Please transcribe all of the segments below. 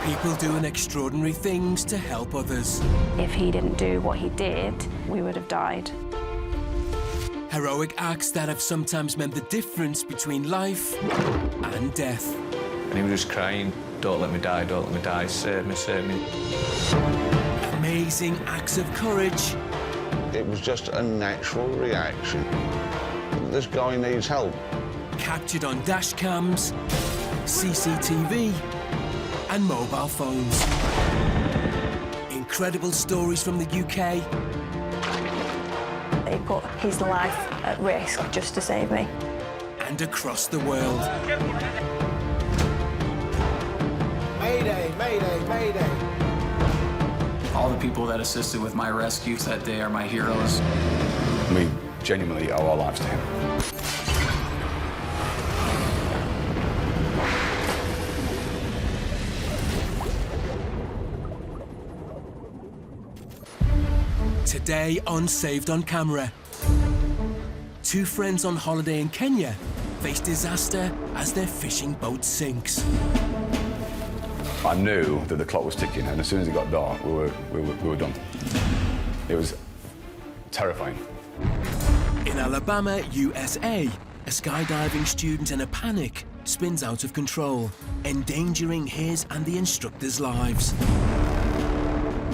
People doing extraordinary things to help others. If he didn't do what he did, we would have died. Heroic acts that have sometimes meant the difference between life and death. And he was just crying, "Don't let me die, don't let me die, save me, save me." Amazing acts of courage. It was just a natural reaction. This guy needs help. Captured on dash cams, CCTV, and mobile phones. Incredible stories from the UK. He put his life at risk just to save me. And across the world. Mayday, mayday, mayday. All the people that assisted with my rescues that day are my heroes. We genuinely owe our lives to him. Today on Saved on Camera. Two friends on holiday in Kenya face disaster as their fishing boat sinks. I knew that the clock was ticking, and as soon as it got dark, we were done. It was terrifying. In Alabama, USA, a skydiving student in a panic spins out of control, endangering his and the instructor's lives.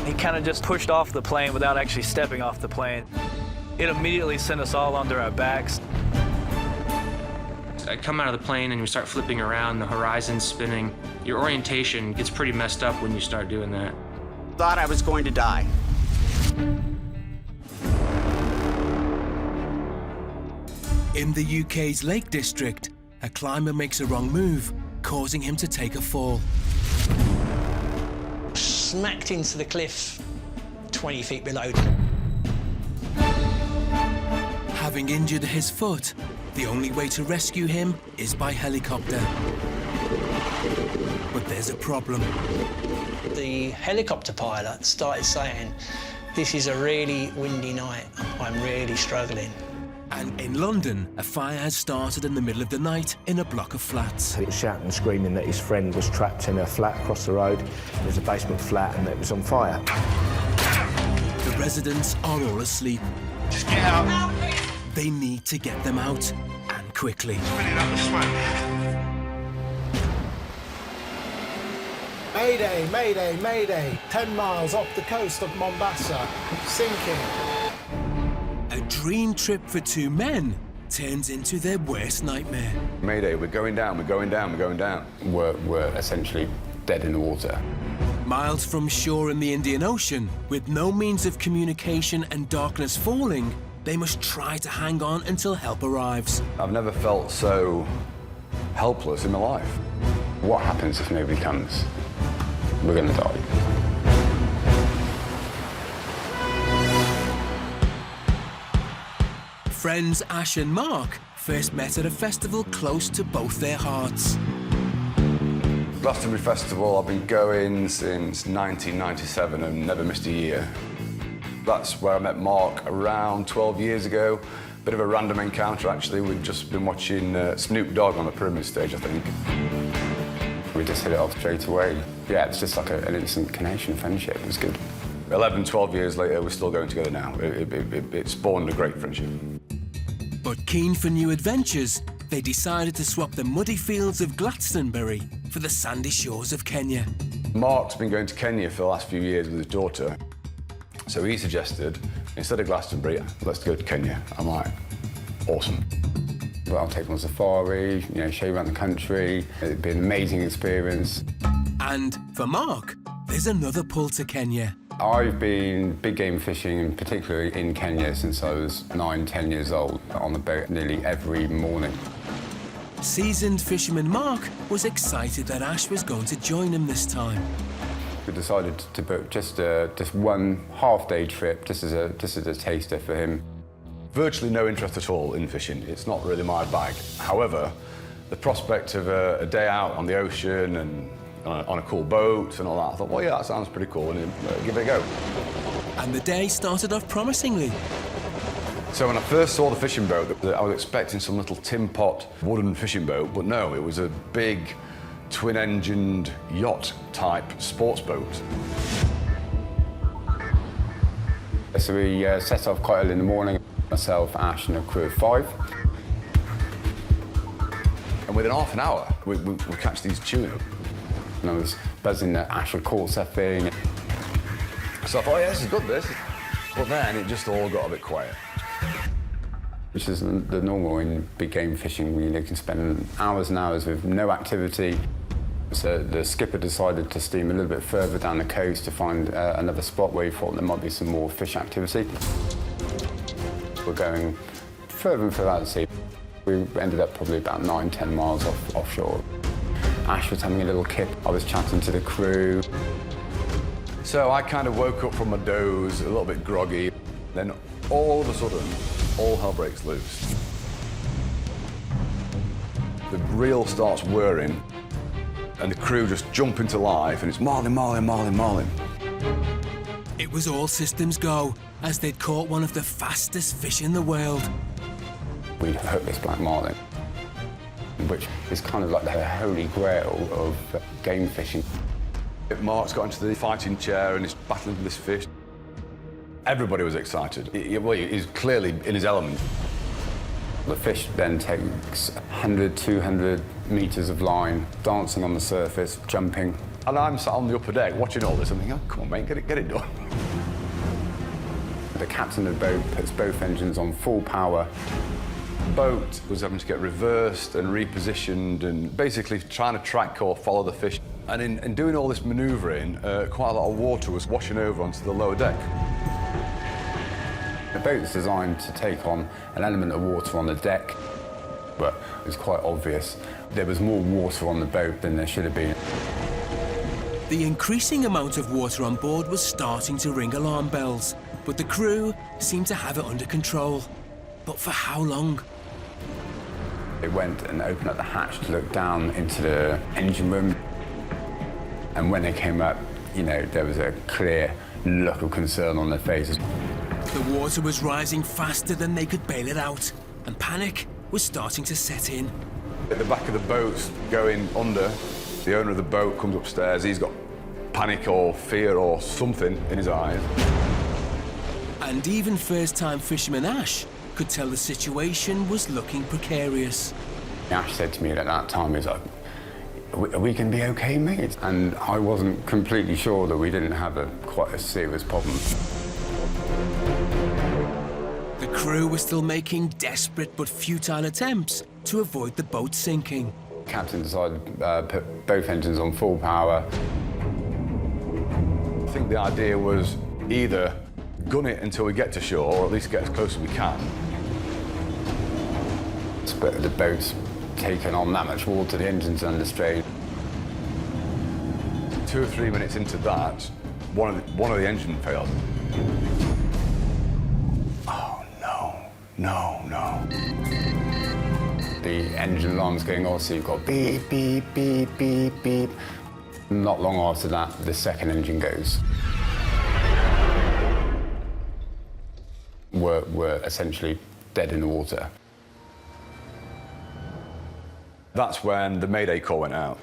He kind of just pushed off the plane without actually stepping off the plane. It immediately sent us all under our backs. I come out of the plane and we start flipping around, the horizon's spinning. Your orientation gets pretty messed up when you start doing that. Thought I was going to die. In the UK's Lake District, a climber makes a wrong move, causing him to take a fall. Smacked into the cliff 20 feet below. Having injured his foot, the only way to rescue him is by helicopter. But there's a problem. The helicopter pilot started saying, "This is a really windy night. I'm really struggling." And in London, a fire has started in the middle of the night in a block of flats. He was shouting and screaming that his friend was trapped in a flat across the road. It was a basement flat and it was on fire. The residents are all asleep. Just get out. They need to get them out, and quickly. Spin it up the smoke. Mayday, mayday, mayday. 10 miles off the coast of Mombasa. Sinking. A dream trip for two men turns into their worst nightmare. Mayday, we're going down, we're going down, we're going down. We're essentially dead in the water. Miles from shore in the Indian Ocean, with no means of communication and darkness falling, they must try to hang on until help arrives. I've never felt so helpless in my life. What happens if nobody comes? We're gonna die. Friends Ash and Mark first met at a festival close to both their hearts. Glastonbury Festival, I've been going since 1997 and never missed a year. That's where I met Mark around 12 years ago. Bit of a random encounter, actually. We'd just been watching Snoop Dogg on the Pyramid stage, I think. We just hit it off straight away. Yeah, it's just like an instant connection, friendship. It was good. 11, 12 years later, we're still going together now. It spawned a great friendship. But keen for new adventures, they decided to swap the muddy fields of Glastonbury for the sandy shores of Kenya. Mark's been going to Kenya for the last few years with his daughter. So he suggested, instead of Glastonbury, let's go to Kenya. I'm like, awesome. Well, I'll take them on safari, show you around the country. It'd be an amazing experience. And for Mark, there's another pull to Kenya. I've been big game fishing, particularly in Kenya, since I was 9, 10 years old, on the boat nearly every morning. Seasoned fisherman Mark was excited that Ash was going to join him this time. We decided to book just one half-day trip, just as a taster for him. Virtually no interest at all in fishing. It's not really my bag. However, the prospect of a day out on the ocean and on a cool boat and all that, I thought, well, yeah, that sounds pretty cool, and give it a go. And the day started off promisingly. So when I first saw the fishing boat, I was expecting some little tin pot wooden fishing boat, but no, it was a big twin-engined yacht-type sports boat. So we set off quite early in the morning, myself, Ash and a crew of 5. And within half an hour, we catch these tuna. And I was buzzing that Ash had caught something. So I thought, yeah, this is good, this. But then it just all got a bit quiet. Which is the normal in big game fishing, where you can spend hours and hours with no activity. So the skipper decided to steam a little bit further down the coast to find another spot where he thought there might be some more fish activity. We're going further and further out to sea. We ended up probably about 9-10 miles offshore. Ash was having a little kip. I was chatting to the crew. So I kind of woke up from my doze, a little bit groggy. Then all of a sudden, all hell breaks loose. The reel starts whirring, and the crew just jump into life, and it's marlin, marlin, marlin, marlin. It was all systems go, as they'd caught one of the fastest fish in the world. We hooked this black marlin, which is kind of like the holy grail of game fishing. Mark's got into the fighting chair and he's battling with this fish. Everybody was excited. He's clearly in his element. The fish then takes 100, 200 metres of line, dancing on the surface, jumping. And I'm sat on the upper deck watching all this and thinking, oh, come on, mate, get it done. The captain of the boat puts both engines on full power. The boat was having to get reversed and repositioned and basically trying to track or follow the fish. And in doing all this manoeuvring, quite a lot of water was washing over onto the lower deck. The boat's designed to take on an element of water on the deck, but it was quite obvious there was more water on the boat than there should have been. The increasing amount of water on board was starting to ring alarm bells, but the crew seemed to have it under control. But for how long? They went and opened up the hatch to look down into the engine room. And when they came up, you know, there was a clear look of concern on their faces. The water was rising faster than they could bail it out, and panic was starting to set in. At the back of the boat's going under. The owner of the boat comes upstairs. He's got panic or fear or something in his eyes. And even first-time fisherman Ash could tell the situation was looking precarious. Ash said to me at that time, he's like, are we going to be okay, mate? And I wasn't completely sure that we didn't have quite a serious problem. The crew were still making desperate but futile attempts to avoid the boat sinking. The captain decided to put both engines on full power. I think the idea was either gun it until we get to shore, or at least get as close as we can. But the boat's taken on that much water, the engine's under strain. 2 or 3 minutes into that, one of the engine failed. Oh, no. The engine alarm's going off, so you've got beep, beep, beep, beep, beep. Not long after that, the second engine goes. We're essentially dead in the water. That's when the Mayday call went out.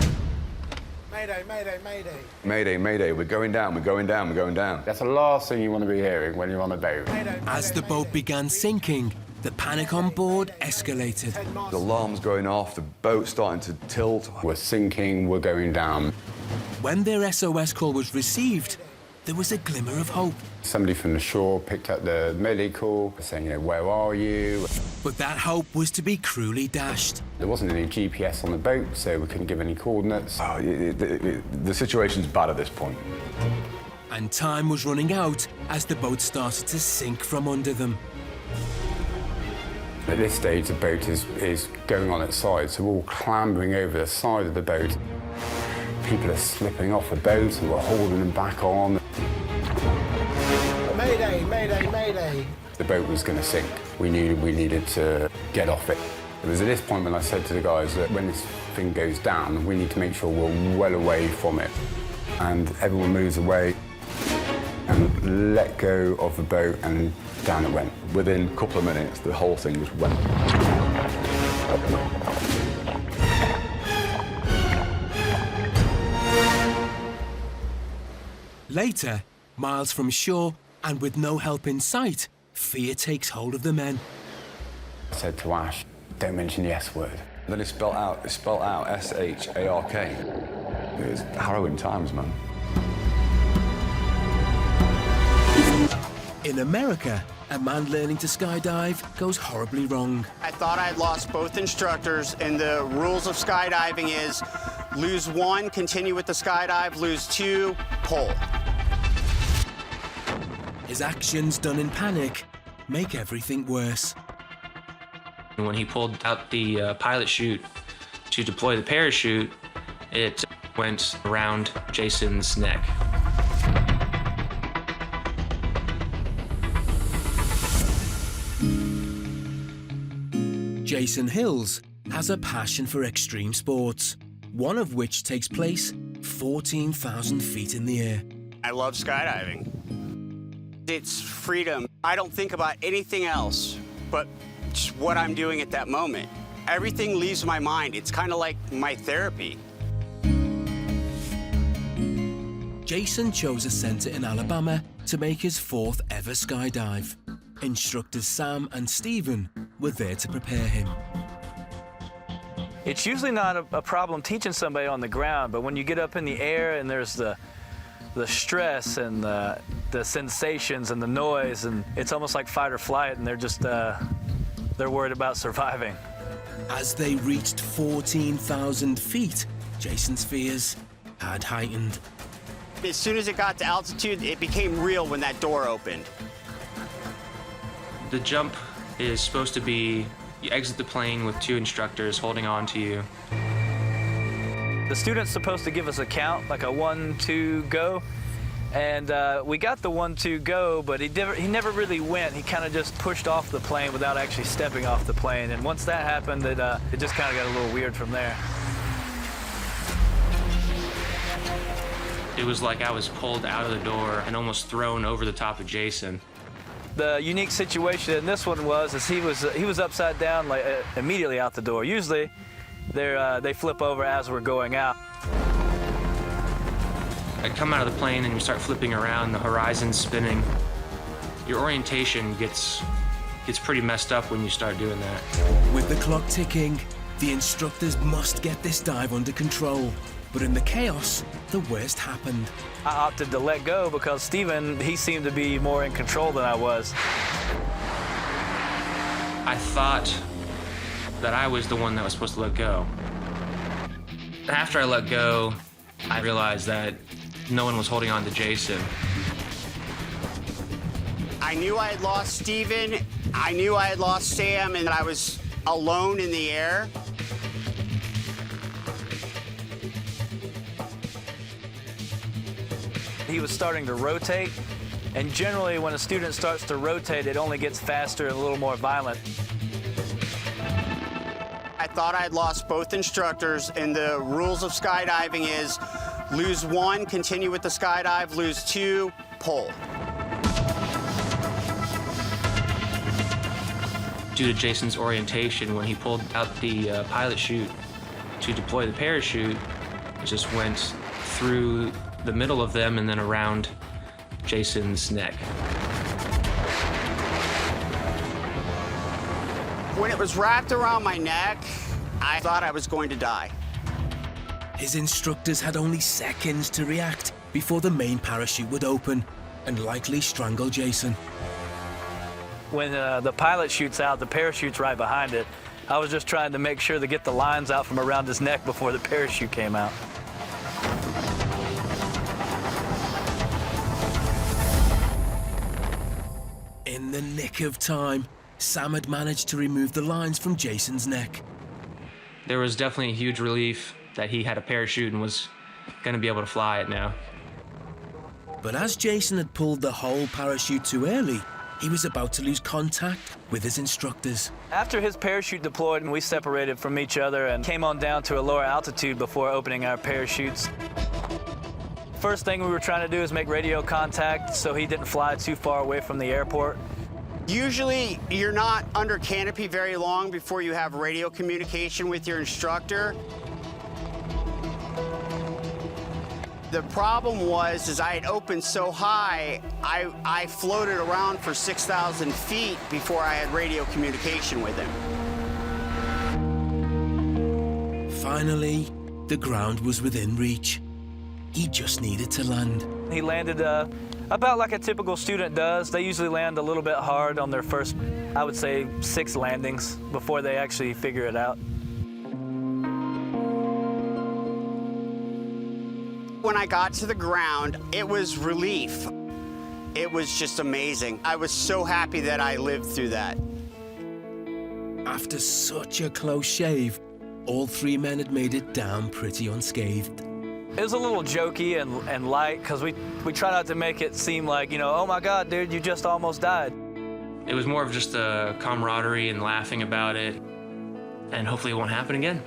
Mayday, Mayday, Mayday. Mayday, Mayday, we're going down, we're going down, we're going down. That's the last thing you want to be hearing when you're on a boat. As the boat began sinking, the panic on board escalated. The alarm's going off, the boat's starting to tilt. We're sinking, we're going down. When their SOS call was received, there was a glimmer of hope. Somebody from the shore picked up the Mayday call, saying, you know, where are you? But that hope was to be cruelly dashed. There wasn't any GPS on the boat, so we couldn't give any coordinates. Oh, the situation's bad at this point. And time was running out as the boat started to sink from under them. At this stage, the boat is going on its side, so we're all clambering over the side of the boat. People are slipping off the boat and we're holding them back on. Mayday, Mayday, Mayday. The boat was going to sink. We knew we needed to get off it. It was at this point when I said to the guys that when this thing goes down, we need to make sure we're well away from it. And everyone moves away and let go of the boat, and down it went. Within a couple of minutes, the whole thing just went. Later, miles from shore and with no help in sight, fear takes hold of the men. I said to Ash, don't mention the S word. Then it's spelled out S-H-A-R-K. It was harrowing times, man. In America, a man learning to skydive goes horribly wrong. I thought I'd lost both instructors, and the rules of skydiving is lose one, continue with the skydive, lose two, pull. His actions done in panic make everything worse. When he pulled out the pilot chute to deploy the parachute, it went around Jason's neck. Jason Hills has a passion for extreme sports, one of which takes place 14,000 feet in the air. I love skydiving. It's freedom. I don't think about anything else but just what I'm doing at that moment. Everything leaves my mind. It's kind of like my therapy. Jason chose a center in Alabama to make his 4th ever skydive. Instructors Sam and Stephen were there to prepare him. It's usually not a problem teaching somebody on the ground, but when you get up in the air and there's the stress and the sensations and the noise, and it's almost like fight or flight, and they're just they're worried about surviving. As they reached 14,000 feet, Jason's fears had heightened. As soon as it got to altitude, it became real when that door opened. The jump is supposed to be, you exit the plane with 2 instructors holding on to you. The student's supposed to give us a count, like a 1, 2, go. And we got the 1, 2, go, but he never really went. He kind of just pushed off the plane without actually stepping off the plane. And once that happened, it just kind of got a little weird from there. It was like I was pulled out of the door and almost thrown over the top of Jason. The unique situation in this one was he was upside down, like immediately out the door. Usually, they flip over as we're going out. I come out of the plane and you start flipping around, the horizon's spinning. Your orientation gets pretty messed up when you start doing that. With the clock ticking, the instructors must get this dive under control. But in the chaos, the worst happened. I opted to let go because Steven, he seemed to be more in control than I was. I thought that I was the one that was supposed to let go. After I let go, I realized that no one was holding on to Jason. I knew I had lost Steven, I knew I had lost Sam, and I was alone in the air. He was starting to rotate, and generally when a student starts to rotate, it only gets faster and a little more violent. I thought I'd lost both instructors, and the rules of skydiving is lose one, continue with the skydive, lose two, pull. Due to Jason's orientation, when he pulled out the pilot chute to deploy the parachute, it just went through the middle of them and then around Jason's neck. When it was wrapped around my neck, I thought I was going to die. His instructors had only seconds to react before the main parachute would open and likely strangle Jason. When the pilot shoots out, the parachute's right behind it. I was just trying to make sure to get the lines out from around his neck before the parachute came out. In the nick of time, Sam had managed to remove the lines from Jason's neck. There was definitely a huge relief that he had a parachute and was going to be able to fly it now. But as Jason had pulled the whole parachute too early, he was about to lose contact with his instructors. After his parachute deployed, we separated from each other and came on down to a lower altitude before opening our parachutes. First thing we were trying to do is make radio contact so he didn't fly too far away from the airport. Usually, you're not under canopy very long before you have radio communication with your instructor. The problem was I had opened so high, I floated around for 6,000 feet before I had radio communication with him. Finally, the ground was within reach. He just needed to land. He landed about like a typical student does. They usually land a little bit hard on their first, I would say, 6 landings before they actually figure it out. When I got to the ground, it was relief. It was just amazing. I was so happy that I lived through that. After such a close shave, all 3 men had made it down pretty unscathed. It was a little jokey and light because we try not to make it seem like, you know, oh my God, dude, you just almost died. It was more of just a camaraderie and laughing about it, and hopefully it won't happen again.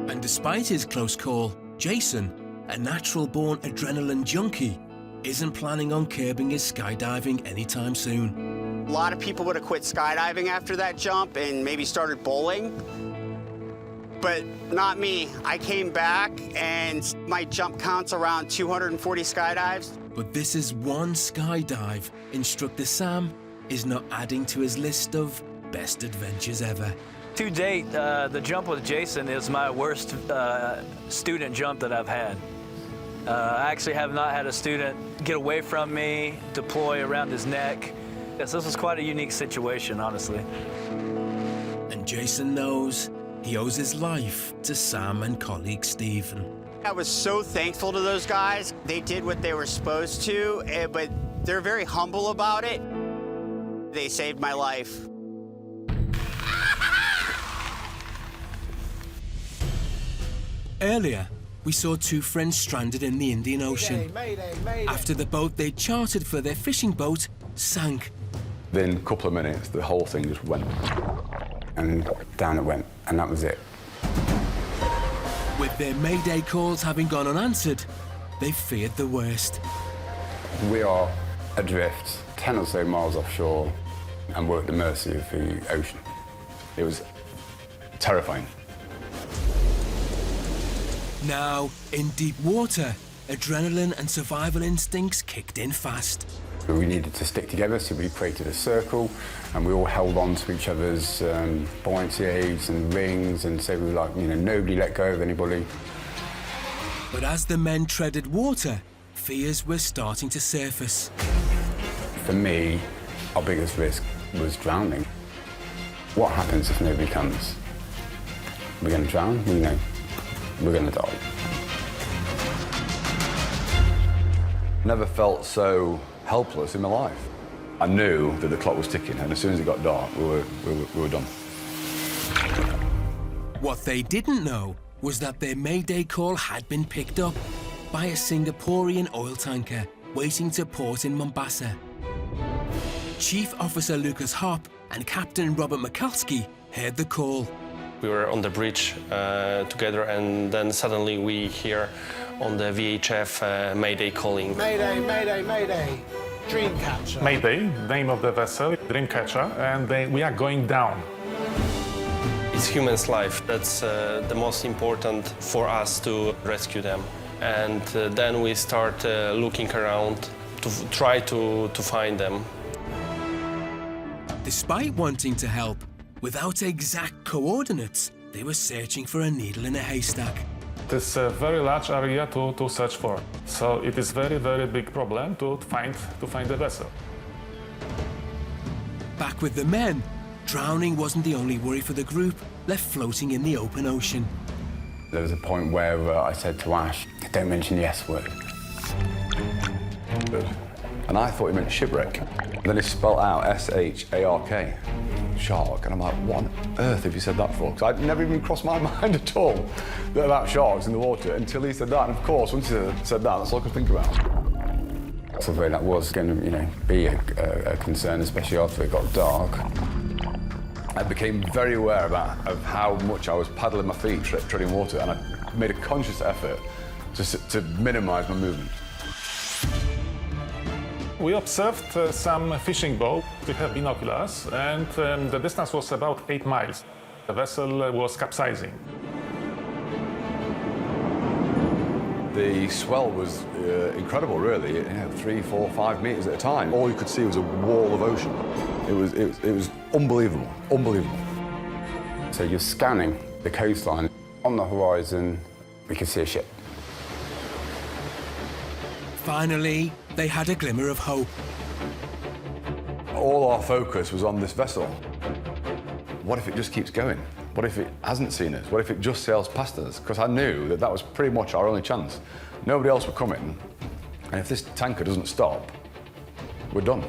And despite his close call, Jason, a natural-born adrenaline junkie, isn't planning on curbing his skydiving anytime soon. A lot of people would have quit skydiving after that jump and maybe started bowling. But not me. I came back and my jump count's around 240 skydives. But this is one skydive instructor Sam is not adding to his list of best adventures ever. To date, the jump with Jason is my worst student jump that I've had. I actually have not had a student get away from me, deploy around his neck. Yes, this was quite a unique situation, honestly. And Jason knows he owes his life to Sam and colleague Stephen. I was so thankful to those guys. They did what they were supposed to, but they're very humble about it. They saved my life. Earlier, we saw 2 friends stranded in the Indian Ocean. Mayday, mayday. After the boat they'd chartered for their fishing boat sank. Within a couple of minutes, the whole thing just went. And down it went, and that was it. With their Mayday calls having gone unanswered, they feared the worst. We are adrift, 10 or so miles offshore, and we're at the mercy of the ocean. It was terrifying. Now, in deep water, adrenaline and survival instincts kicked in fast. We needed to stick together, so we created a circle, and we all held on to each other's buoyancy aids and rings, and so we were like, you know, nobody let go of anybody. But as the men treaded water, fears were starting to surface. For me, our biggest risk was drowning. What happens if nobody comes? We're going to drown? We know we're going to die. Never felt so helpless in my life. I knew that the clock was ticking, and as soon as it got dark, we were done. What they didn't know was that their Mayday call had been picked up by a Singaporean oil tanker waiting to port in Mombasa. Chief Officer Lucas Hopp and Captain Robert Mikalski heard the call. We were on the bridge together, and then suddenly we hear on the VHF Mayday calling. Mayday, mayday, mayday. Dreamcatcher. Mayday, name of the vessel, Dreamcatcher, and we are going down. It's human's life. That's the most important for us to rescue them. And then we start looking around to try to find them. Despite wanting to help, without exact coordinates, they were searching for a needle in a haystack. It's a very large area to search for, so it is very, very big problem to find the vessel. Back with the men, drowning wasn't the only worry for the group left floating in the open ocean. There was a point where I said to Ash, don't mention the S word. And I thought he meant shipwreck. And then he spelled out S-H-A-R-K, shark. And I'm like, what on earth have you said that for? Because I'd never even crossed my mind at all about sharks in the water until he said that. And of course, once he said that, that's all I could think about. So that was going to, be a concern, especially after it got dark. I became very aware of how much I was paddling my feet, treading water, and I made a conscious effort to minimise my movement. We observed some fishing boat. We had binoculars, and the distance was about 8 miles. The vessel was capsizing. The swell was incredible, really. You know, 3, 4, 5 metres at a time. All you could see was a wall of ocean. It was unbelievable, unbelievable. So you're scanning the coastline. On the horizon, we could see a ship. Finally, they had a glimmer of hope. All our focus was on this vessel. What if it just keeps going? What if it hasn't seen us? What if it just sails past us? Because I knew that that was pretty much our only chance. Nobody else were coming. And if this tanker doesn't stop, we're done.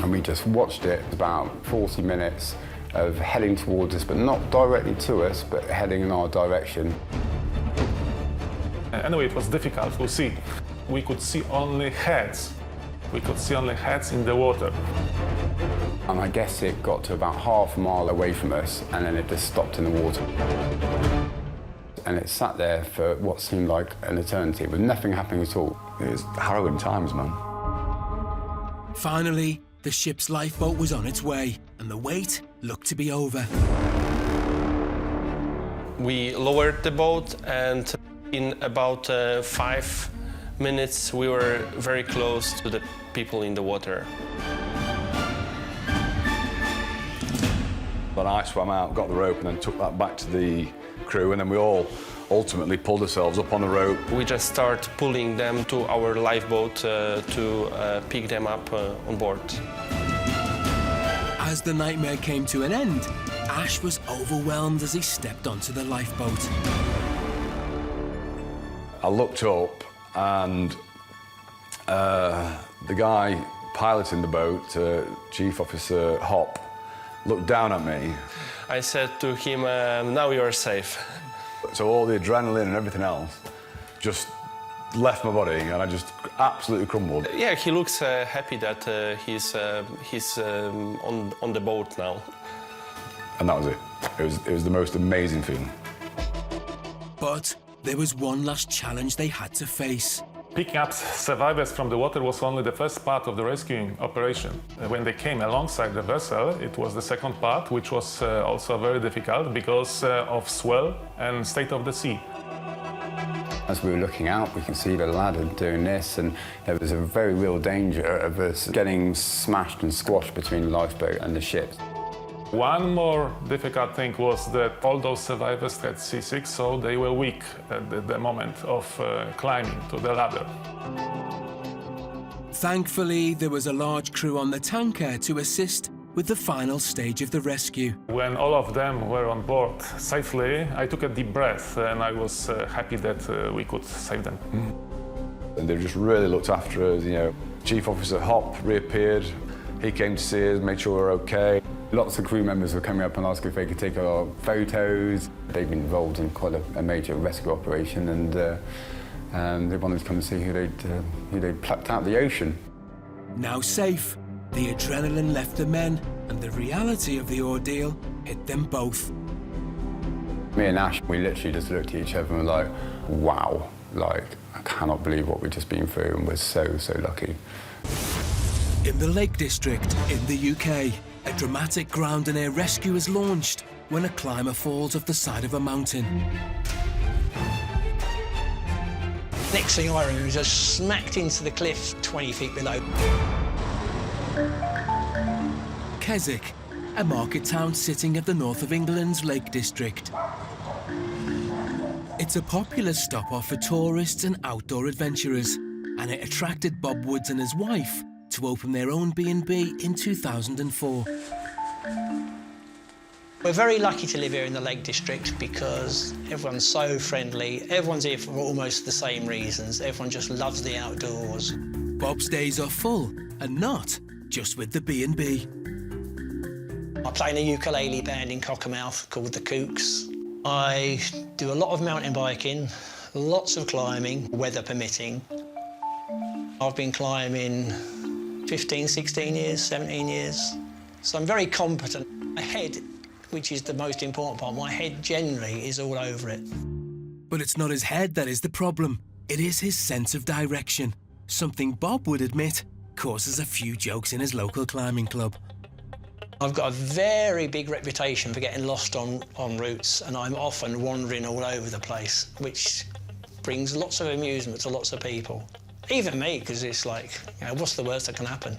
And we just watched it about 40 minutes of heading towards us, but not directly to us, but heading in our direction. Anyway, it was difficult to see. We could see only heads. We could see only heads in the water. And I guess it got to about half a mile away from us, and then it just stopped in the water. And it sat there for what seemed like an eternity, with nothing happening at all. It was harrowing times, man. Finally, the ship's lifeboat was on its way, and the wait looked to be over. We lowered the boat, and in about 5 minutes, we were very close to the people in the water. Then I swam out, got the rope, and then took that back to the crew, and then we all ultimately pulled ourselves up on the rope. We just start pulling them to our lifeboat to pick them up on board. As the nightmare came to an end, Ash was overwhelmed as he stepped onto the lifeboat. I looked up, and the guy piloting the boat, Chief Officer Hop, looked down at me. I said to him, now you're safe. So all the adrenaline and everything else just left my body, and I just absolutely crumbled. Yeah, he looks happy that he's on the boat now. And that was it. It was the most amazing feeling. But there was one last challenge they had to face. Picking up survivors from the water was only the first part of the rescuing operation. When they came alongside the vessel, it was the second part, which was also very difficult because of swell and state of the sea. As we were looking out, we could see the ladder doing this, and there was a very real danger of us getting smashed and squashed between the lifeboat and the ship. One more difficult thing was that all those survivors had seasick, so they were weak at the moment of climbing to the ladder. Thankfully, there was a large crew on the tanker to assist with the final stage of the rescue. When all of them were on board safely, I took a deep breath, and I was happy that we could save them. And they just really looked after us, you know. Chief Officer Hop reappeared. He came to see us, made sure we were okay. Lots of crew members were coming up and asking if they could take our photos. They've been involved in quite a major rescue operation, and they wanted to come and see who they'd plucked out of the ocean. Now safe, the adrenaline left the men, and the reality of the ordeal hit them both. Me and Ash, we literally just looked at each other and were like, wow, like, I cannot believe what we've just been through, and we're so, so lucky. In the Lake District in the UK, a dramatic ground and air rescue is launched when a climber falls off the side of a mountain. Next thing I remember was just smacked into the cliff 20 feet below. Keswick, a market town sitting at the north of England's Lake District. It's a popular stop-off for tourists and outdoor adventurers, and it attracted Bob Woods and his wife to open their own B&B in 2004. We're very lucky to live here in the Lake District because everyone's so friendly. Everyone's here for almost the same reasons. Everyone just loves the outdoors. Bob's days are full, and not just with the B&B. I play in a ukulele band in Cockermouth called the Kooks. I do a lot of mountain biking, lots of climbing, weather permitting. I've been climbing 15, 16 years, 17 years. So I'm very competent. My head, which is the most important part, my head generally is all over it. But it's not his head that is the problem. It is his sense of direction, something Bob would admit causes a few jokes in his local climbing club. I've got a very big reputation for getting lost on routes, and I'm often wandering all over the place, which brings lots of amusement to lots of people. Even me, because it's like, you know, what's the worst that can happen?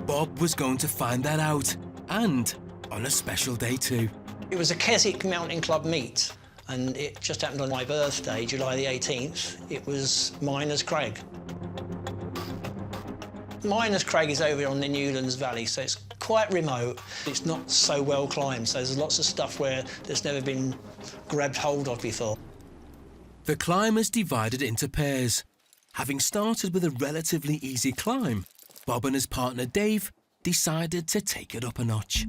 Bob was going to find that out, and on a special day too. It was a Keswick Mountain Club meet, and it just happened on my birthday, July the 18th. It was Miners Crag. Miners Crag is over on the Newlands Valley, so it's quite remote. It's not so well climbed, so there's lots of stuff where there's never been grabbed hold of before. The climbers divided into pairs. Having started with a relatively easy climb, Bob and his partner Dave decided to take it up a notch.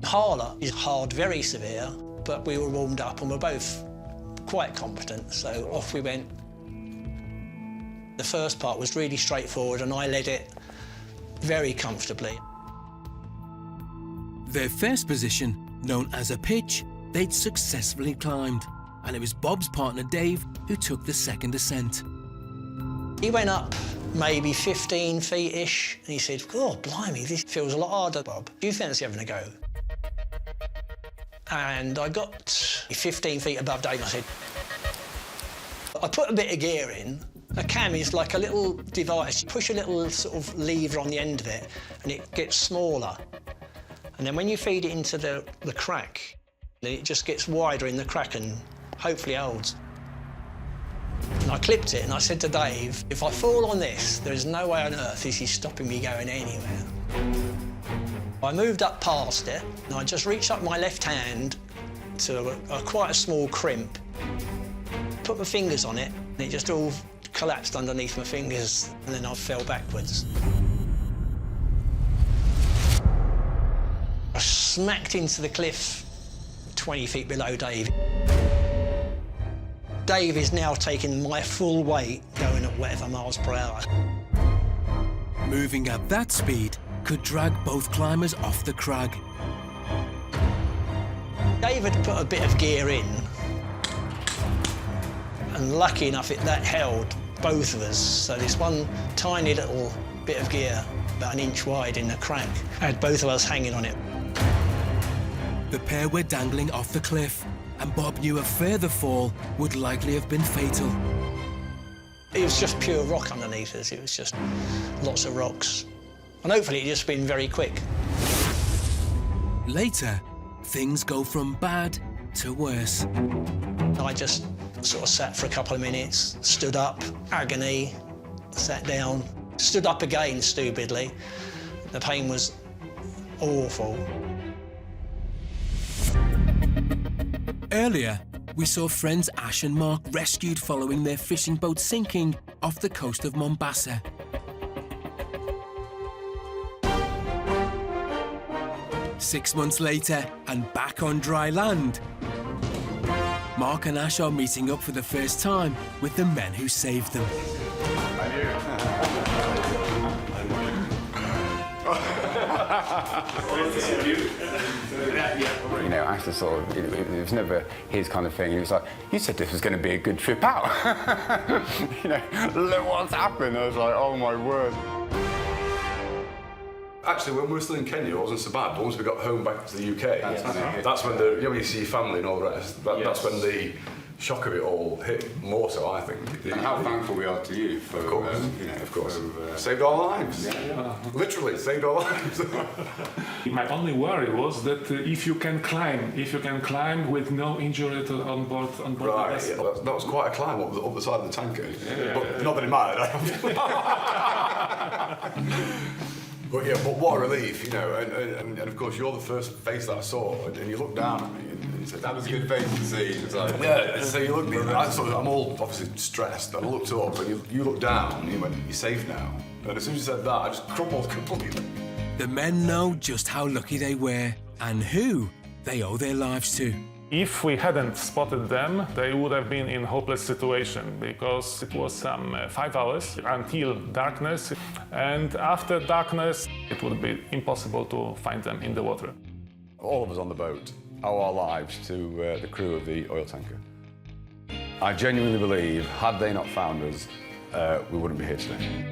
Harler is hard, very severe, but we were warmed up and we're both quite competent, so off we went. The first part was really straightforward and I led it very comfortably. Their first position, known as a pitch, they'd successfully climbed, and it was Bob's partner Dave who took the second ascent. He went up maybe 15 feet-ish, and he said, "Oh, blimey, this feels a lot harder, Bob. Do you fancy having a go?" And I got 15 feet above Dave, and I said, I put a bit of gear in. A cam is like a little device. You push a little sort of lever on the end of it, and it gets smaller. And then when you feed it into the crack, then it just gets wider in the crack and hopefully holds. And I clipped it and I said to Dave, if I fall on this, there is no way on earth this is stopping me going anywhere. I moved up past it and I just reached up my left hand to quite a small crimp, put my fingers on it, and it just all collapsed underneath my fingers, and then I fell backwards. I smacked into the cliff 20 feet below Dave. Dave is now taking my full weight, going at whatever miles per hour. Moving at that speed could drag both climbers off the crag. David put a bit of gear in, and lucky enough that held both of us. So this one tiny little bit of gear, about an inch wide in the crack, had both of us hanging on it. The pair were dangling off the cliff, and Bob knew a further fall would likely have been fatal. It was just pure rock underneath us. It was just lots of rocks. And hopefully it'd just been very quick. Later, things go from bad to worse. I just sort of sat for a couple of minutes, stood up, agony, sat down, stood up again stupidly. The pain was awful. Earlier, we saw friends Ash and Mark rescued following their fishing boat sinking off the coast of Mombasa. Six months later, and back on dry land, Mark and Ash are meeting up for the first time with the men who saved them. You know, Ash was sort of, it was never his kind of thing. He was like, you said this was going to be a good trip out. You know, look what's happened. I was like, oh my word. Actually, when we were still in Kenya, it wasn't so bad. But once we got home back to the UK, that's when you know, you see your family and all the rest. That's when the shock of it all hit more so, I think. And how thankful we are to you for, of course, you know, of course. Saved our lives. Yeah. Literally, saved our lives. My only worry was that if you can climb with no injury on board Right, the vessel. yeah, that was quite a climb up the side of the tanker. But not that it mattered. But yeah, but what a relief, you know, and of course you're the first face that I saw, and you look down at me and you said, that was a good face to see. It's like, yeah, so you look, I'm all obviously stressed, and I looked up and you looked down and you went, you're safe now. And as soon as you said that, I just crumbled completely. The men know just how lucky they were and who they owe their lives to. If we hadn't spotted them, they would have been in a hopeless situation because it was some 5 hours until darkness, and after darkness it would be impossible to find them in the water. All of us on the boat owe our lives to the crew of the oil tanker. I genuinely believe, had they not found us, we wouldn't be here today.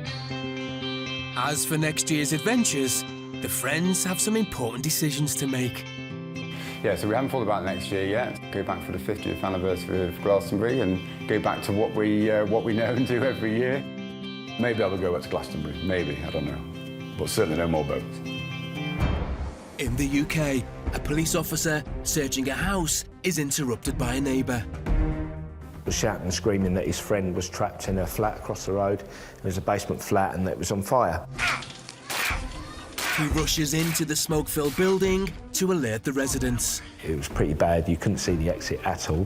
As for next year's adventures, the friends have some important decisions to make. Yeah, so we haven't thought about next year yet. Go back for the 50th anniversary of Glastonbury and go back to what we know and do every year. Maybe I will go back to Glastonbury, maybe, I don't know. But certainly no more boats. In the UK, a police officer searching a house is interrupted by a neighbour. Was shouting and screaming that his friend was trapped in a flat across the road. It was a basement flat and that it was on fire. He rushes into the smoke-filled building to alert the residents. It was pretty bad, you couldn't see the exit at all.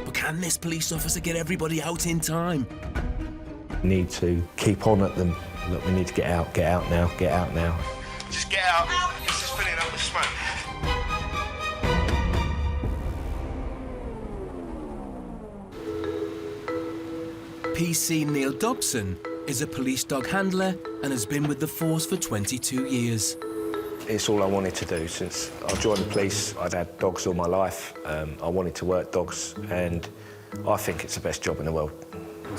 But can this police officer get everybody out in time? We need to keep on at them. Look, we need to get out now, get out now. Just get out, it's just filling up with smoke. PC Neil Dobson is a police dog handler and has been with the force for 22 years. It's all I wanted to do since I joined the police. I'd had dogs all my life. I wanted to work dogs and I think it's the best job in the world.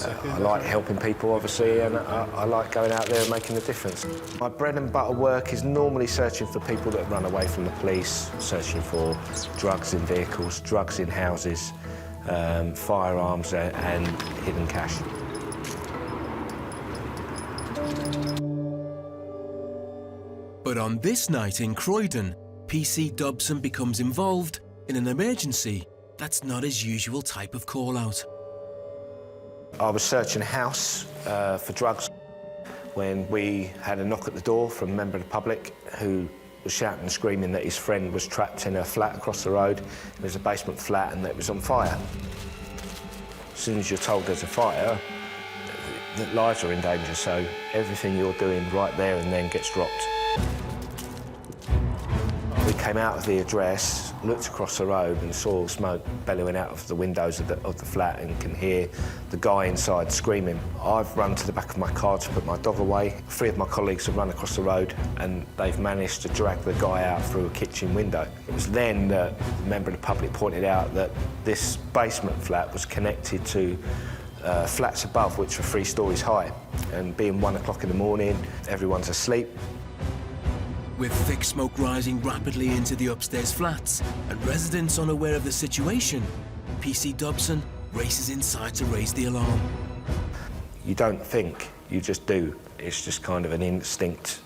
I like helping people, obviously, and I like going out there and making a difference. My bread and butter work is normally searching for people that run away from the police, searching for drugs in vehicles, drugs in houses, firearms and hidden cash. But on this night in Croydon, PC Dobson becomes involved in an emergency that's not his usual type of call-out. I was searching a house for drugs when we had a knock at the door from a member of the public who was shouting and screaming that his friend was trapped in a flat across the road. It was a basement flat and that it was on fire. As soon as you're told there's a fire, the lives are in danger, so everything you're doing right there and then gets dropped. We came out of the address, looked across the road and saw smoke bellowing out of the windows of the flat and can hear the guy inside screaming. I've run to the back of my car to put my dog away. 3 of my colleagues have run across the road and they've managed to drag the guy out through a kitchen window. It was then that a member of the public pointed out that this basement flat was connected to flats above, which were 3 stories high. And being 1 o'clock in the morning, everyone's asleep. With thick smoke rising rapidly into the upstairs flats and residents unaware of the situation, PC Dobson races inside to raise the alarm. You don't think, you just do. It's just kind of an instinct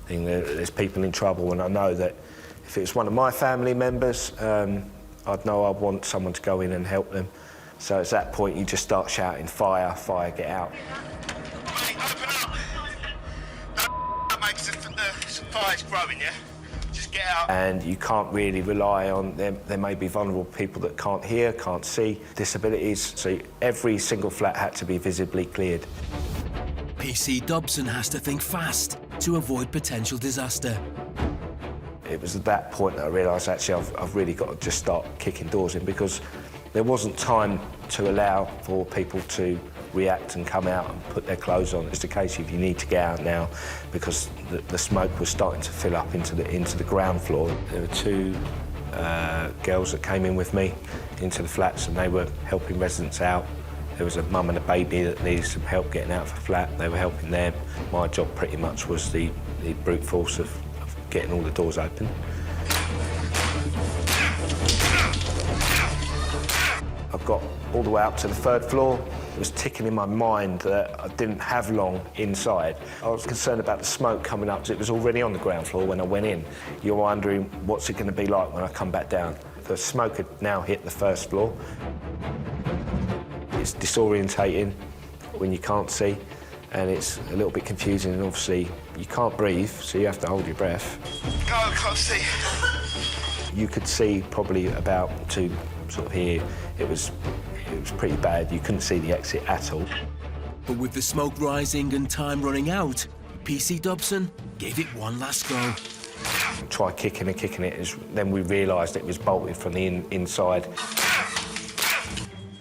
thing. There's people in trouble, and I know that if it was one of my family members, I'd know I'd want someone to go in and help them. So at that point, you just start shouting, fire, fire, get out. Fire's growing, yeah? Just get out. And you can't really rely on them. There may be vulnerable people that can't hear, can't see, disabilities, so every single flat had to be visibly cleared. PC Dobson has to think fast to avoid potential disaster. It was at that point that I realised, actually, I've really got to just start kicking doors in, because there wasn't time to allow for people to react and come out and put their clothes on. It's a case of you need to get out now, because the smoke was starting to fill up into the ground floor. There were 2 girls that came in with me into the flats and they were helping residents out. There was a mum and a baby that needed some help getting out of the flat. They were helping them. My job pretty much was the brute force of getting all the doors open. I got all the way up to the 3rd floor. It was ticking in my mind that I didn't have long inside. I was concerned about the smoke coming up, because it was already on the ground floor when I went in. You're wondering, what's it going to be like when I come back down? The smoke had now hit the 1st floor. It's disorientating when you can't see, and it's a little bit confusing, and obviously you can't breathe, so you have to hold your breath. Go, I can't see. You could see probably about to sort of here. It was pretty bad. You couldn't see the exit at all. But with the smoke rising and time running out, PC Dobson gave it one last go. Tried kicking and kicking it, then we realised it was bolted from the inside.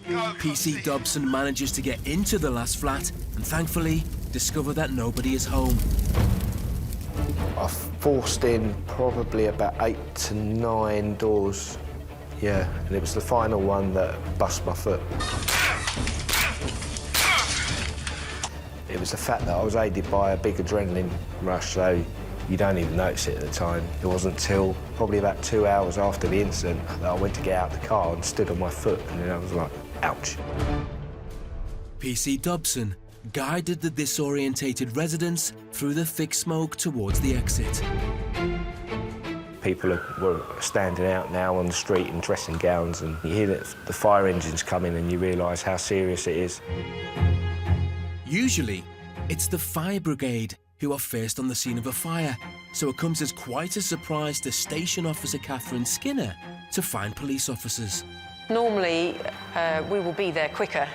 PC Dobson manages to get into the last flat and thankfully discover that nobody is home. I forced in probably about 8 to 9 doors. Yeah, and it was the final one that bust my foot. It was the fact that I was aided by a big adrenaline rush, so You don't even notice it at the time. It wasn't till probably about 2 hours after the incident that I went to get out of the car and stood on my foot, and then I was like, ouch. PC Dobson guided the disorientated residents through the thick smoke towards the exit. People were standing out now on the street in dressing gowns, and you hear the fire engines coming and you realise how serious it is. Usually, it's the fire brigade who are first on the scene of a fire, so it comes as quite a surprise to Station Officer Catherine Skinner to find police officers. Normally, we will be there quicker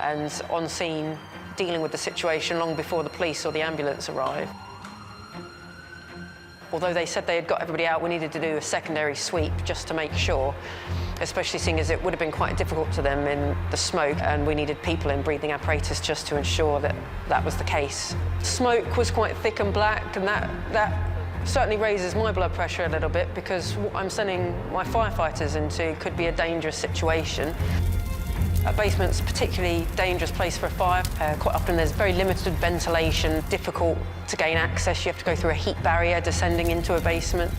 and on scene dealing with the situation long before the police or the ambulance arrive. Although they said they had got everybody out, we needed to do a secondary sweep just to make sure, especially seeing as it would have been quite difficult to them in the smoke, and we needed people in breathing apparatus just to ensure that that was the case. Smoke was quite thick and black, and that certainly raises my blood pressure a little bit, because what I'm sending my firefighters into could be a dangerous situation. A basement's a particularly dangerous place for a fire. Quite often there's very limited ventilation, difficult to gain access. You have to go through a heat barrier descending into a basement.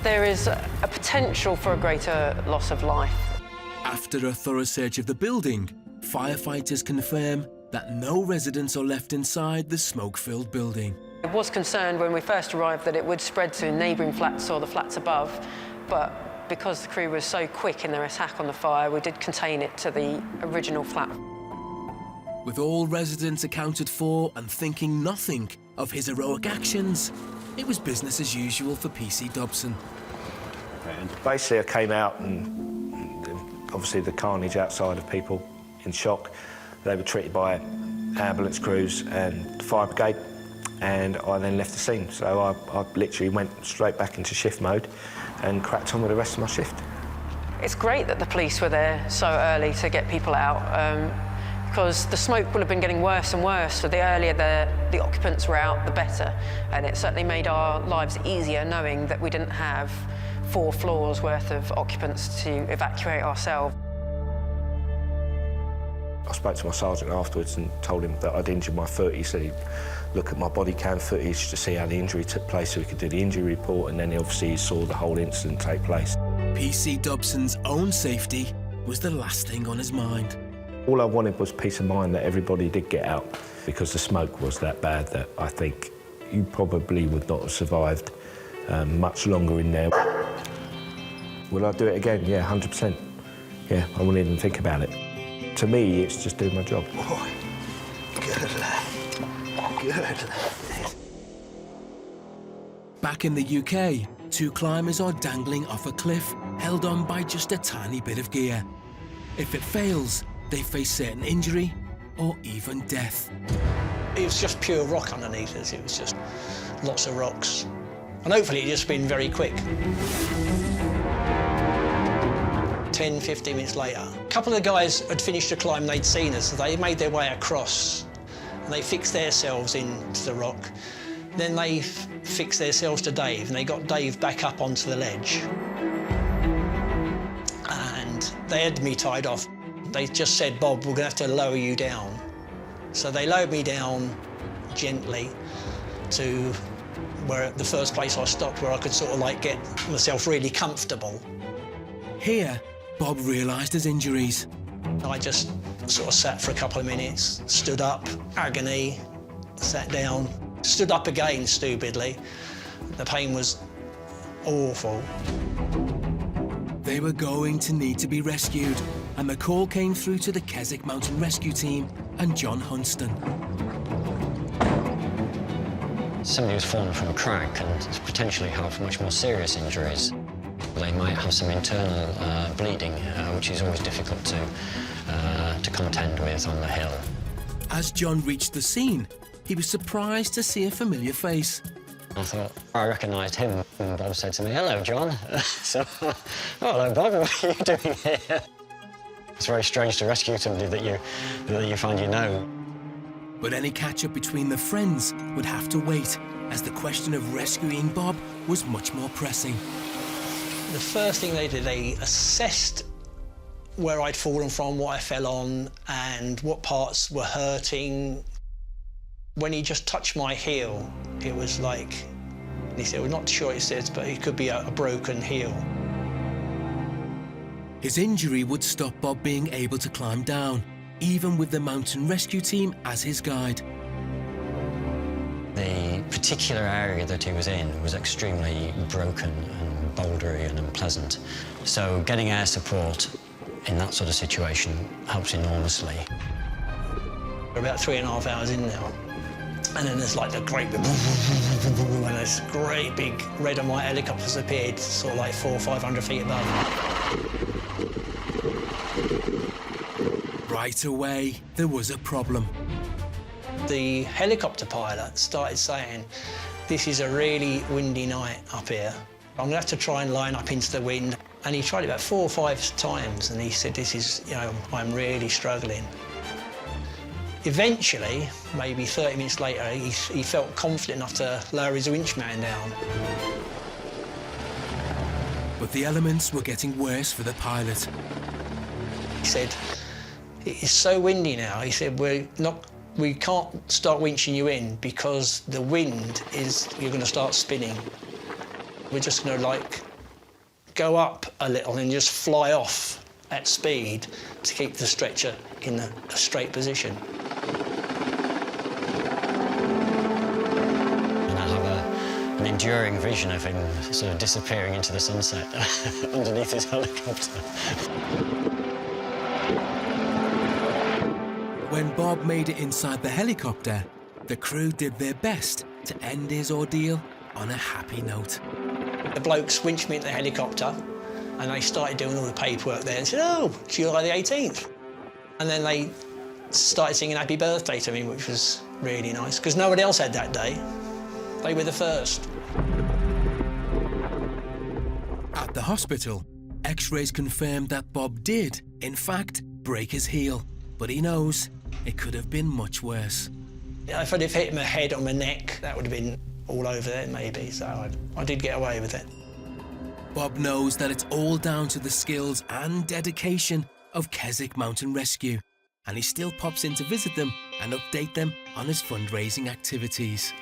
There is a potential for a greater loss of life. After a thorough search of the building, firefighters confirm that no residents are left inside the smoke-filled building. I was concerned when we first arrived that it would spread to neighbouring flats or the flats above, but because the crew was so quick in their attack on the fire, we did contain it to the original flat. With all residents accounted for and thinking nothing of his heroic actions, it was business as usual for PC Dobson. And basically, I came out and obviously the carnage outside of people in shock. They were treated by ambulance crews and fire brigade, and I then left the scene. So I literally went straight back into shift mode and cracked on with the rest of my shift. It's great that the police were there so early to get people out, because the smoke would have been getting worse and worse. So the earlier the occupants were out, the better. And it certainly made our lives easier knowing that we didn't have 4 floors worth of occupants to evacuate ourselves. I spoke to my sergeant afterwards and told him that I'd injured my foot. He said he'd look at my body cam footage to see how the injury took place so he could do the injury report, and then obviously he saw the whole incident take place. PC Dobson's own safety was the last thing on his mind. All I wanted was peace of mind that everybody did get out, because the smoke was that bad that I think you probably would not have survived much longer in there. Will I do it again? Yeah, 100%. Yeah, I wouldn't even think about it. To me, it's just doing my job. Oh, good lad. Good lad. Back in the UK, 2 climbers are dangling off a cliff, held on by just a tiny bit of gear. If it fails, they face certain injury or even death. It was just pure rock underneath us. It was just lots of rocks. And hopefully it's just been very quick. 10, 15 minutes later, a couple of the guys had finished the climb, they'd seen us, so they made their way across and they fixed themselves into the rock. Then they fixed themselves to Dave, and they got Dave back up onto the ledge. And they had me tied off. They just said, Bob, we're gonna have to lower you down. So they lowered me down gently to where the first place I stopped, where I could sort of like get myself really comfortable. Here, Bob realised his injuries. I just sort of sat for a couple of minutes, stood up, agony, sat down, stood up again stupidly. The pain was awful. They were going to need to be rescued, and the call came through to the Keswick Mountain Rescue Team and John Hunston. Somebody who's fallen from a crack and potentially have much more serious injuries. They might have some internal bleeding, which is always difficult to contend with on the hill. As John reached the scene, he was surprised to see a familiar face. I thought I recognised him, and Bob said to me, "Hello, John." So, "Oh, hello, Bob. What are you doing here?" It's very strange to rescue somebody that you find you know. But any catch-up between the friends would have to wait, as the question of rescuing Bob was much more pressing. The first thing they did, they assessed where I'd fallen from, what I fell on, and what parts were hurting. When he just touched my heel, it was like And he said, we're not sure, it says, but it could be a broken heel. His injury would stop Bob being able to climb down, even with the mountain rescue team as his guide. The particular area that he was in was extremely broken and bouldery and unpleasant. So getting air support in that sort of situation helps enormously. We're about 3.5 hours in now. And then there's like the great big, and this great big red and white helicopters appeared, sort of like 400 or 500 feet above. Right away, there was a problem. The helicopter pilot started saying, this is a really windy night up here. I'm gonna have to try and line up into the wind. And he tried it about 4 or 5 times, and he said, this is, you know, I'm really struggling. Eventually, maybe 30 minutes later, he felt confident enough to lower his winchman down. But the elements were getting worse for the pilot. He said, it's so windy now. He said, we can't start winching you in because the wind is, you're going to start spinning. We're just going to, like, go up a little and just fly off at speed to keep the stretcher in a straight position. And I have an enduring vision of him sort of disappearing into the sunset underneath his helicopter. When Bob made it inside the helicopter, the crew did their best to end his ordeal on a happy note. The blokes winched me into the helicopter, and they started doing all the paperwork there and said, oh, July the 18th. And then they started singing happy birthday to me, which was really nice, because nobody else had that day. They were the first. At the hospital, X-rays confirmed that Bob did, in fact, break his heel. But he knows it could have been much worse. If I'd have hit my head on my neck, that would have been all over there, maybe, so I did get away with it. Bob knows that it's all down to the skills and dedication of Keswick Mountain Rescue, and he still pops in to visit them and update them on his fundraising activities.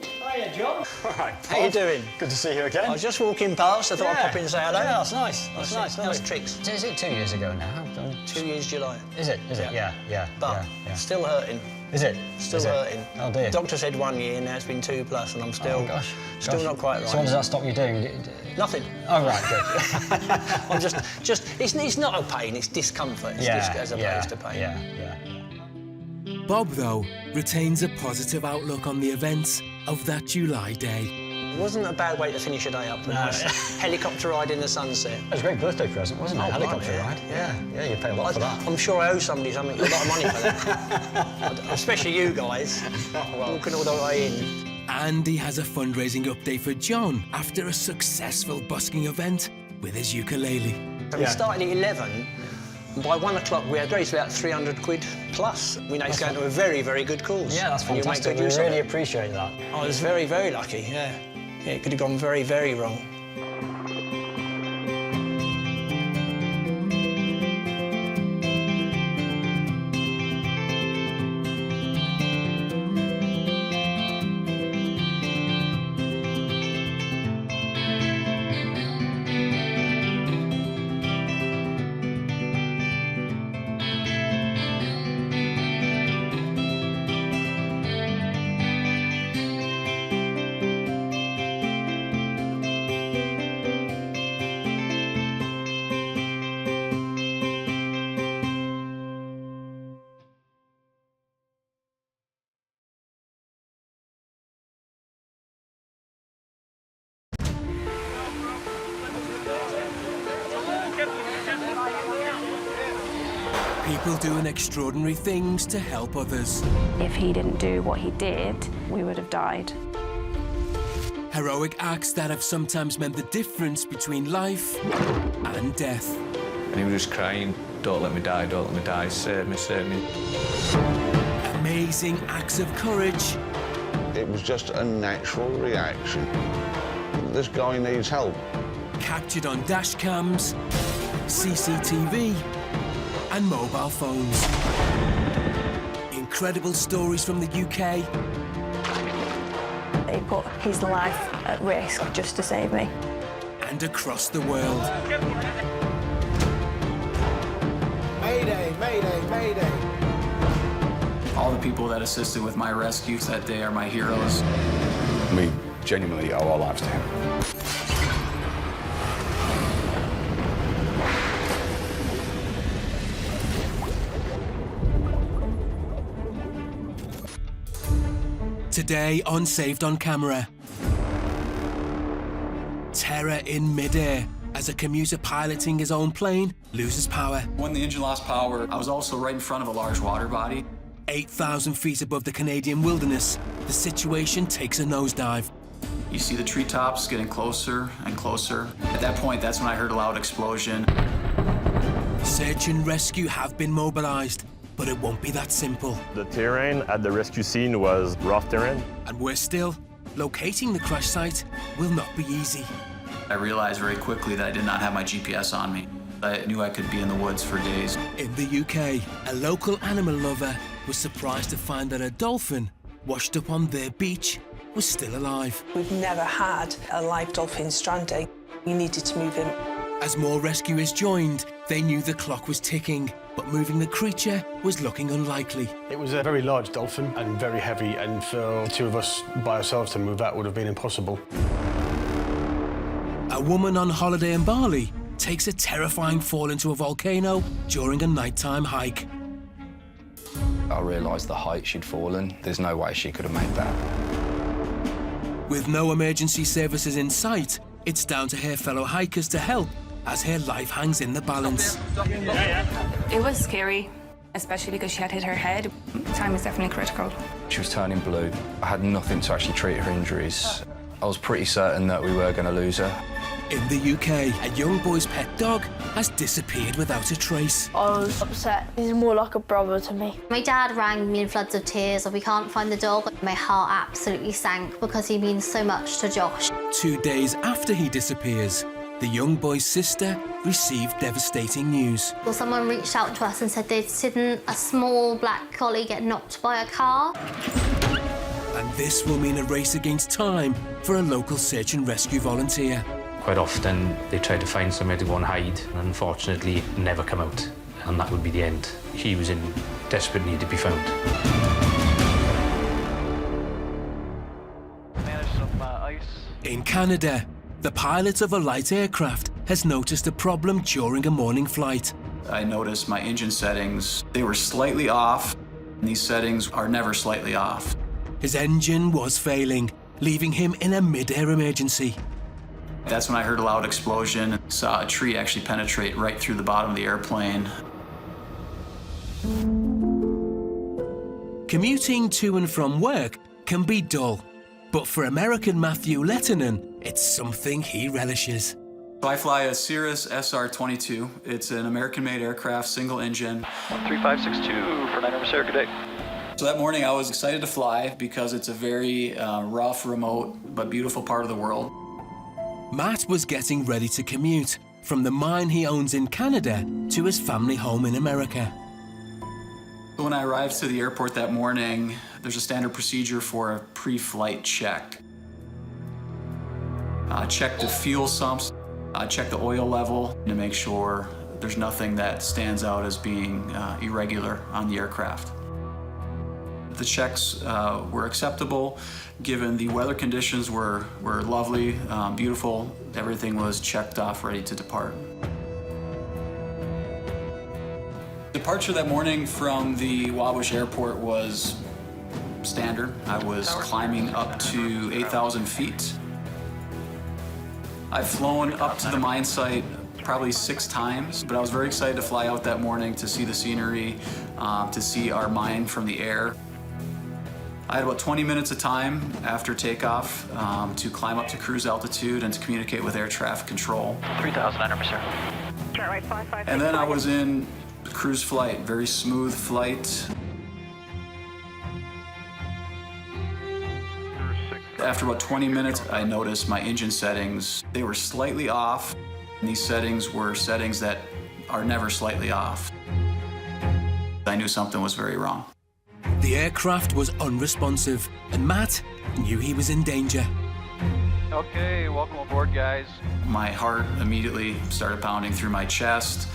Hiya, John. All right, How you doing? Good to see you again. I was just walking past, I thought I'd pop in and say hello. Yeah, that's nice. That's nice. How's tricks? Is it 2 years ago now? 2 years July. Is it? Is it? Yeah. But still hurting. Is it? Still hurting. Oh dear. Doctor said 1 year, now it's been 2+, and I'm still, Gosh. not quite right. So what does that stop you doing? Nothing. Oh right, good. I'm just it's not a pain, it's discomfort as opposed to pain. Yeah. Bob, though, retains a positive outlook on the events of that July day. It wasn't a bad way to finish a day up. A nice helicopter ride in the sunset. It was a great birthday present, wasn't it? Oh, Helicopter yeah. ride. Yeah, you pay a lot for that. I'm sure I owe somebody a lot of money for that. Especially you guys, walking all the way in. And he has a fundraising update for John after a successful busking event with his ukulele. So we started at 11, and by 1 o'clock we had raised about 300 quid plus. We know it's going to a very, very good cause. Yeah, that's fantastic. We really appreciate that. I was very, very lucky, yeah. It could have gone very, very wrong. People doing extraordinary things to help others. If he didn't do what he did, we would have died. Heroic acts that have sometimes meant the difference between life and death. And he was just crying, don't let me die, save me, save me. Amazing acts of courage. It was just a natural reaction. This guy needs help. Captured on dash cams, CCTV, and mobile phones. Incredible stories from the UK. He put his life at risk just to save me. And across the world. Mayday, mayday, mayday. All the people that assisted with my rescues that day are my heroes. We genuinely owe our lives to him. Today on Saved on Camera. Terror in midair as a commuter piloting his own plane loses power. When the engine lost power, I was also right in front of a large water body. 8,000 feet above the Canadian wilderness, the situation takes a nosedive. You see the treetops getting closer and closer. At that point, that's when I heard a loud explosion. Search and rescue have been mobilized, but it won't be that simple. The terrain at the rescue scene was rough terrain. And worse still, locating the crash site will not be easy. I realized very quickly that I did not have my GPS on me. I knew I could be in the woods for days. In the UK, a local animal lover was surprised to find that a dolphin washed up on their beach was still alive. We've never had a live dolphin stranding. We needed to move him. As more rescuers joined, they knew the clock was ticking, but moving the creature was looking unlikely. It was a very large dolphin and very heavy, and for the two of us by ourselves to move that would have been impossible. A woman on holiday in Bali takes a terrifying fall into a volcano during a nighttime hike. I realised the height she'd fallen. There's no way she could have made that. With no emergency services in sight, it's down to her fellow hikers to help as her life hangs in the balance. It was scary, especially because she had hit her head. Time is definitely critical. She was turning blue. I had nothing to actually treat her injuries. I was pretty certain that we were going to lose her. In the UK, a young boy's pet dog has disappeared without a trace. I was upset. He's more like a brother to me. My dad rang me in floods of tears. We can't find the dog. My heart absolutely sank because he means so much to Josh. 2 days after he disappears, the young boy's sister received devastating news. Well, someone reached out to us and said they'd seen a small black collie get knocked by a car. And this will mean a race against time for a local search and rescue volunteer. Quite often they try to find somewhere to go and hide, and unfortunately never come out, and that would be the end. He was in desperate need to be found. In Canada, the pilot of a light aircraft has noticed a problem during a morning flight. I noticed my engine settings, they were slightly off. These settings are never slightly off. His engine was failing, leaving him in a mid-air emergency. That's when I heard a loud explosion, saw a tree actually penetrate right through the bottom of the airplane. Commuting to and from work can be dull, but for American Matthew Lettinen, it's something he relishes. I fly a Cirrus SR-22. It's an American-made aircraft, single engine. 13562 for 9 Sarah, good day. So that morning I was excited to fly because it's a very rough, remote, but beautiful part of the world. Matt was getting ready to commute from the mine he owns in Canada to his family home in America. When I arrived to the airport that morning, there's a standard procedure for a pre-flight check. Check the fuel sumps, check the oil level to make sure there's nothing that stands out as being irregular on the aircraft. The checks were acceptable, given the weather conditions were lovely, beautiful. Everything was checked off, ready to depart. Departure that morning from the Wabash Airport was standard. I was climbing up to 8,000 feet. I've flown up to the mine site probably 6 times, but I was very excited to fly out that morning to see the scenery, to see our mine from the air. I had about 20 minutes of time after takeoff to climb up to cruise altitude and to communicate with air traffic control. 3,000, sir. And then I was in cruise flight, very smooth flight. After about 20 minutes, I noticed my engine settings. They were slightly off. And these settings were settings that are never slightly off. I knew something was very wrong. The aircraft was unresponsive, and Matt knew he was in danger. Okay, welcome aboard, guys. My heart immediately started pounding through my chest.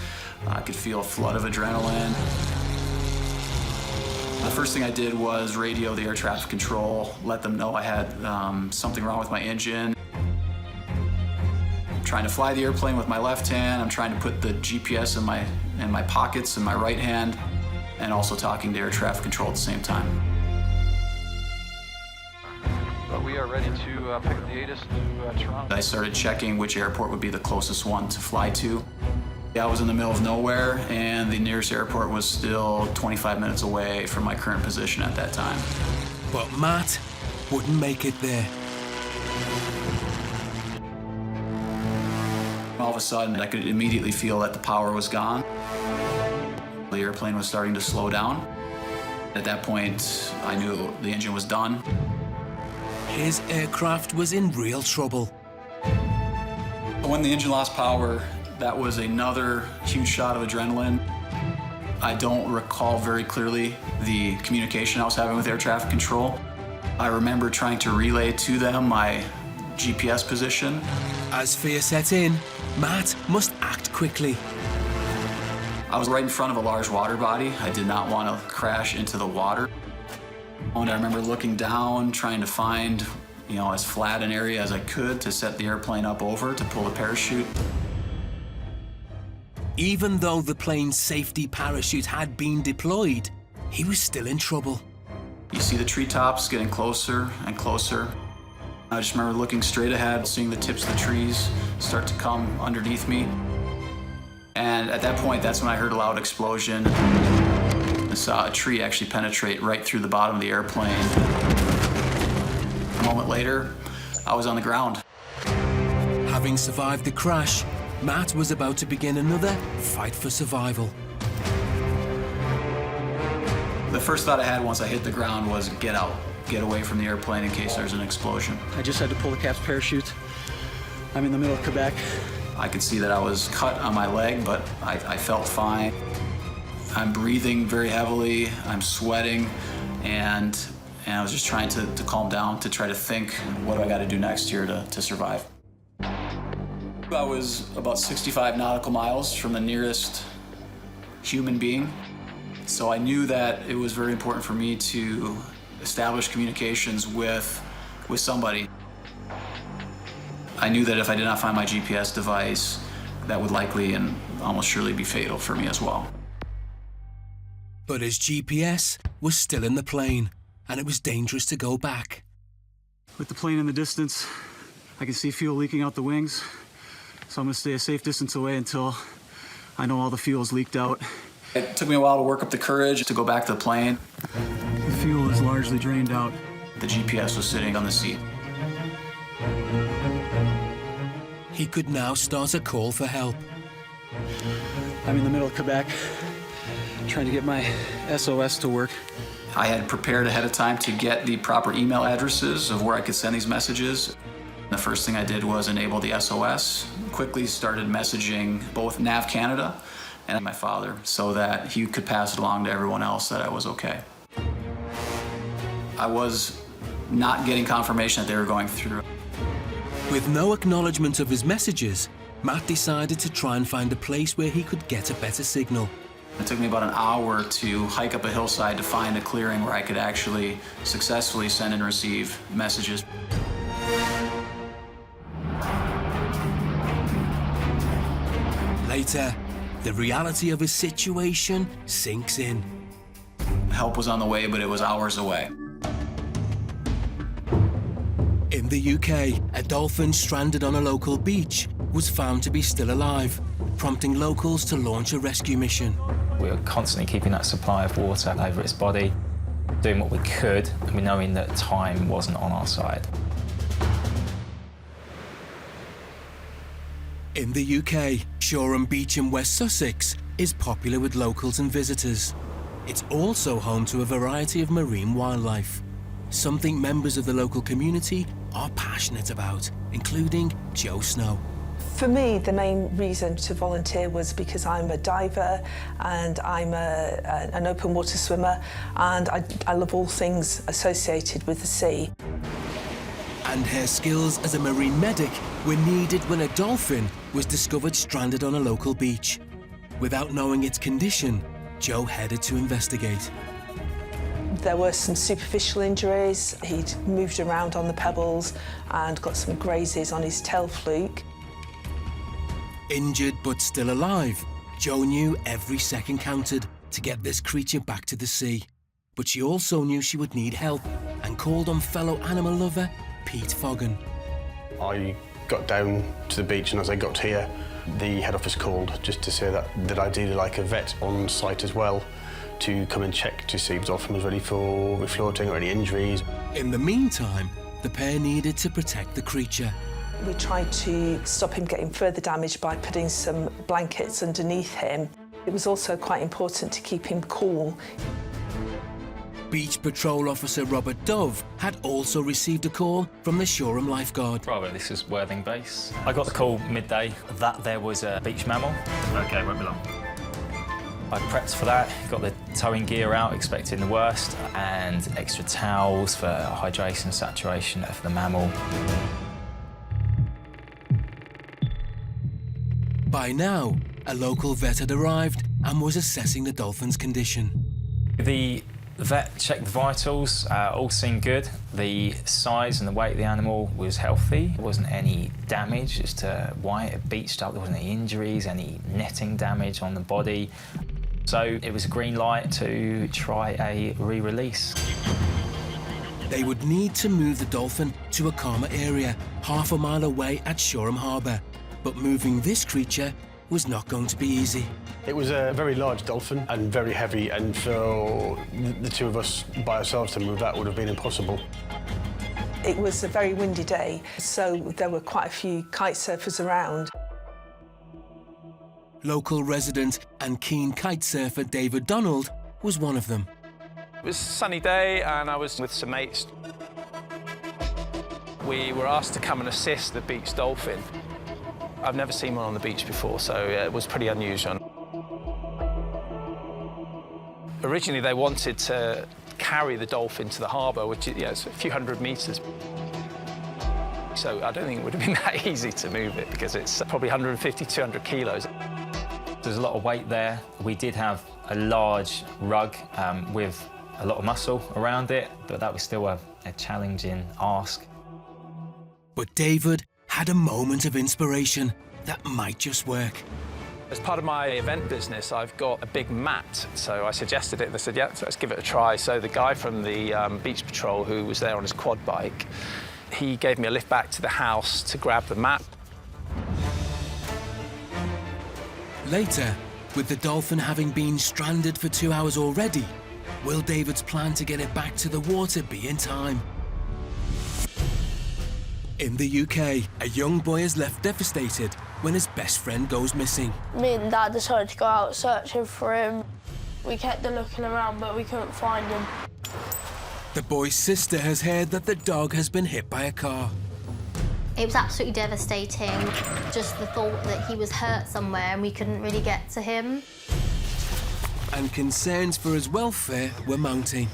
I could feel a flood of adrenaline. The first thing I did was radio the air traffic control, let them know I had something wrong with my engine. I'm trying to fly the airplane with my left hand. I'm trying to put the GPS in my pockets in my right hand, and also talking to air traffic control at the same time. But we are ready to pick the ATIS to Toronto. I started checking which airport would be the closest one to fly to. I was in the middle of nowhere, and the nearest airport was still 25 minutes away from my current position at that time. But Matt wouldn't make it there. All of a sudden, I could immediately feel that the power was gone. The airplane was starting to slow down. At that point, I knew the engine was done. His aircraft was in real trouble. When the engine lost power, that was another huge shot of adrenaline. I don't recall very clearly the communication I was having with air traffic control. I remember trying to relay to them my GPS position. As fear set in, Matt must act quickly. I was right in front of a large water body. I did not want to crash into the water. And I remember looking down, trying to find, as flat an area as I could to set the airplane up over to pull the parachute. Even though the plane's safety parachute had been deployed, he was still in trouble. You see the treetops getting closer and closer. I just remember looking straight ahead, seeing the tips of the trees start to come underneath me. And at that point, that's when I heard a loud explosion. I saw a tree actually penetrate right through the bottom of the airplane. A moment later, I was on the ground. Having survived the crash, Matt was about to begin another fight for survival. The first thought I had once I hit the ground was get out, get away from the airplane in case there's an explosion. I just had to pull the cap's parachute. I'm in the middle of Quebec. I could see that I was cut on my leg, but I felt fine. I'm breathing very heavily, I'm sweating, and I was just trying to calm down, to try to think, what do I got to do next here to survive? I was about 65 nautical miles from the nearest human being, so I knew that it was very important for me to establish communications with somebody. I knew that if I did not find my GPS device, that would likely and almost surely be fatal for me as well. But his GPS was still in the plane, and it was dangerous to go back. With the plane in the distance, I can see fuel leaking out the wings. So I'm gonna stay a safe distance away until I know all the fuel's leaked out. It took me a while to work up the courage to go back to the plane. The fuel is largely drained out. The GPS was sitting on the seat. He could now start a call for help. I'm in the middle of Quebec, trying to get my SOS to work. I had prepared ahead of time to get the proper email addresses of where I could send these messages. The first thing I did was enable the SOS. Quickly started messaging both NAV Canada and my father so that he could pass it along to everyone else that I was okay. I was not getting confirmation that they were going through. With no acknowledgement of his messages, Matt decided to try and find a place where he could get a better signal. It took me about an hour to hike up a hillside to find a clearing where I could actually successfully send and receive messages. Later, the reality of his situation sinks in. Help was on the way, but it was hours away. In the UK, a dolphin stranded on a local beach was found to be still alive, prompting locals to launch a rescue mission. We were constantly keeping that supply of water over its body, doing what we could, and knowing that time wasn't on our side. In the UK, Shoreham Beach in West Sussex is popular with locals and visitors. It's also home to a variety of marine wildlife, something members of the local community are passionate about, including Joe Snow. For me, the main reason to volunteer was because I'm a diver and I'm an open water swimmer, and I love all things associated with the sea. And her skills as a marine medic were needed when a dolphin was discovered stranded on a local beach. Without knowing its condition, Joe headed to investigate. There were some superficial injuries. He'd moved around on the pebbles and got some grazes on his tail fluke. Injured but still alive, Joe knew every second counted to get this creature back to the sea. But she also knew she would need help and called on fellow animal lover Pete Foggan. I got down to the beach, and as I got here, the head office called just to say that they'd ideally like a vet on site as well to come and check to see if the dolphin was ready for refloating or any injuries. In the meantime, the pair needed to protect the creature. We tried to stop him getting further damage by putting some blankets underneath him. It was also quite important to keep him cool. Beach Patrol Officer Robert Dove had also received a call from the Shoreham lifeguard. Bravo, this is Worthing Base. I got the call midday that there was a beach mammal. OK, won't be long. I prepped for that, got the towing gear out, expecting the worst, and extra towels for hydration, saturation of the mammal. By now, a local vet had arrived and was assessing the dolphin's condition. The vet checked the vitals, all seemed good. The size and the weight of the animal was healthy. There wasn't any damage as to why it beached up. There wasn't any injuries, any netting damage on the body. So it was a green light to try a re-release. They would need to move the dolphin to a calmer area, half a mile away at Shoreham Harbour. But moving this creature was not going to be easy. It was a very large dolphin and very heavy, and for the two of us by ourselves to move that would have been impossible. It was a very windy day, so there were quite a few kite surfers around. Local resident and keen kite surfer David Donald was one of them. It was a sunny day and I was with some mates. We were asked to come and assist the beach dolphin. I've never seen one on the beach before, so it was pretty unusual. Originally, they wanted to carry the dolphin to the harbour, which is a few hundred metres. So I don't think it would have been that easy to move it because it's probably 150, 200 kilos. There's a lot of weight there. We did have a large rug with a lot of muscle around it, but that was still a challenging ask. But David had a moment of inspiration that might just work. As part of my event business, I've got a big mat, so I suggested it. They said, yeah, let's give it a try. So the guy from the Beach Patrol, who was there on his quad bike, he gave me a lift back to the house to grab the mat. Later, with the dolphin having been stranded for 2 hours already, will David's plan to get it back to the water be in time? In the UK, a young boy is left devastated when his best friend goes missing. Me and Dad decided to go out searching for him. We kept looking around, but we couldn't find him. The boy's sister has heard that the dog has been hit by a car. It was absolutely devastating, just the thought that he was hurt somewhere and we couldn't really get to him. And concerns for his welfare were mounting.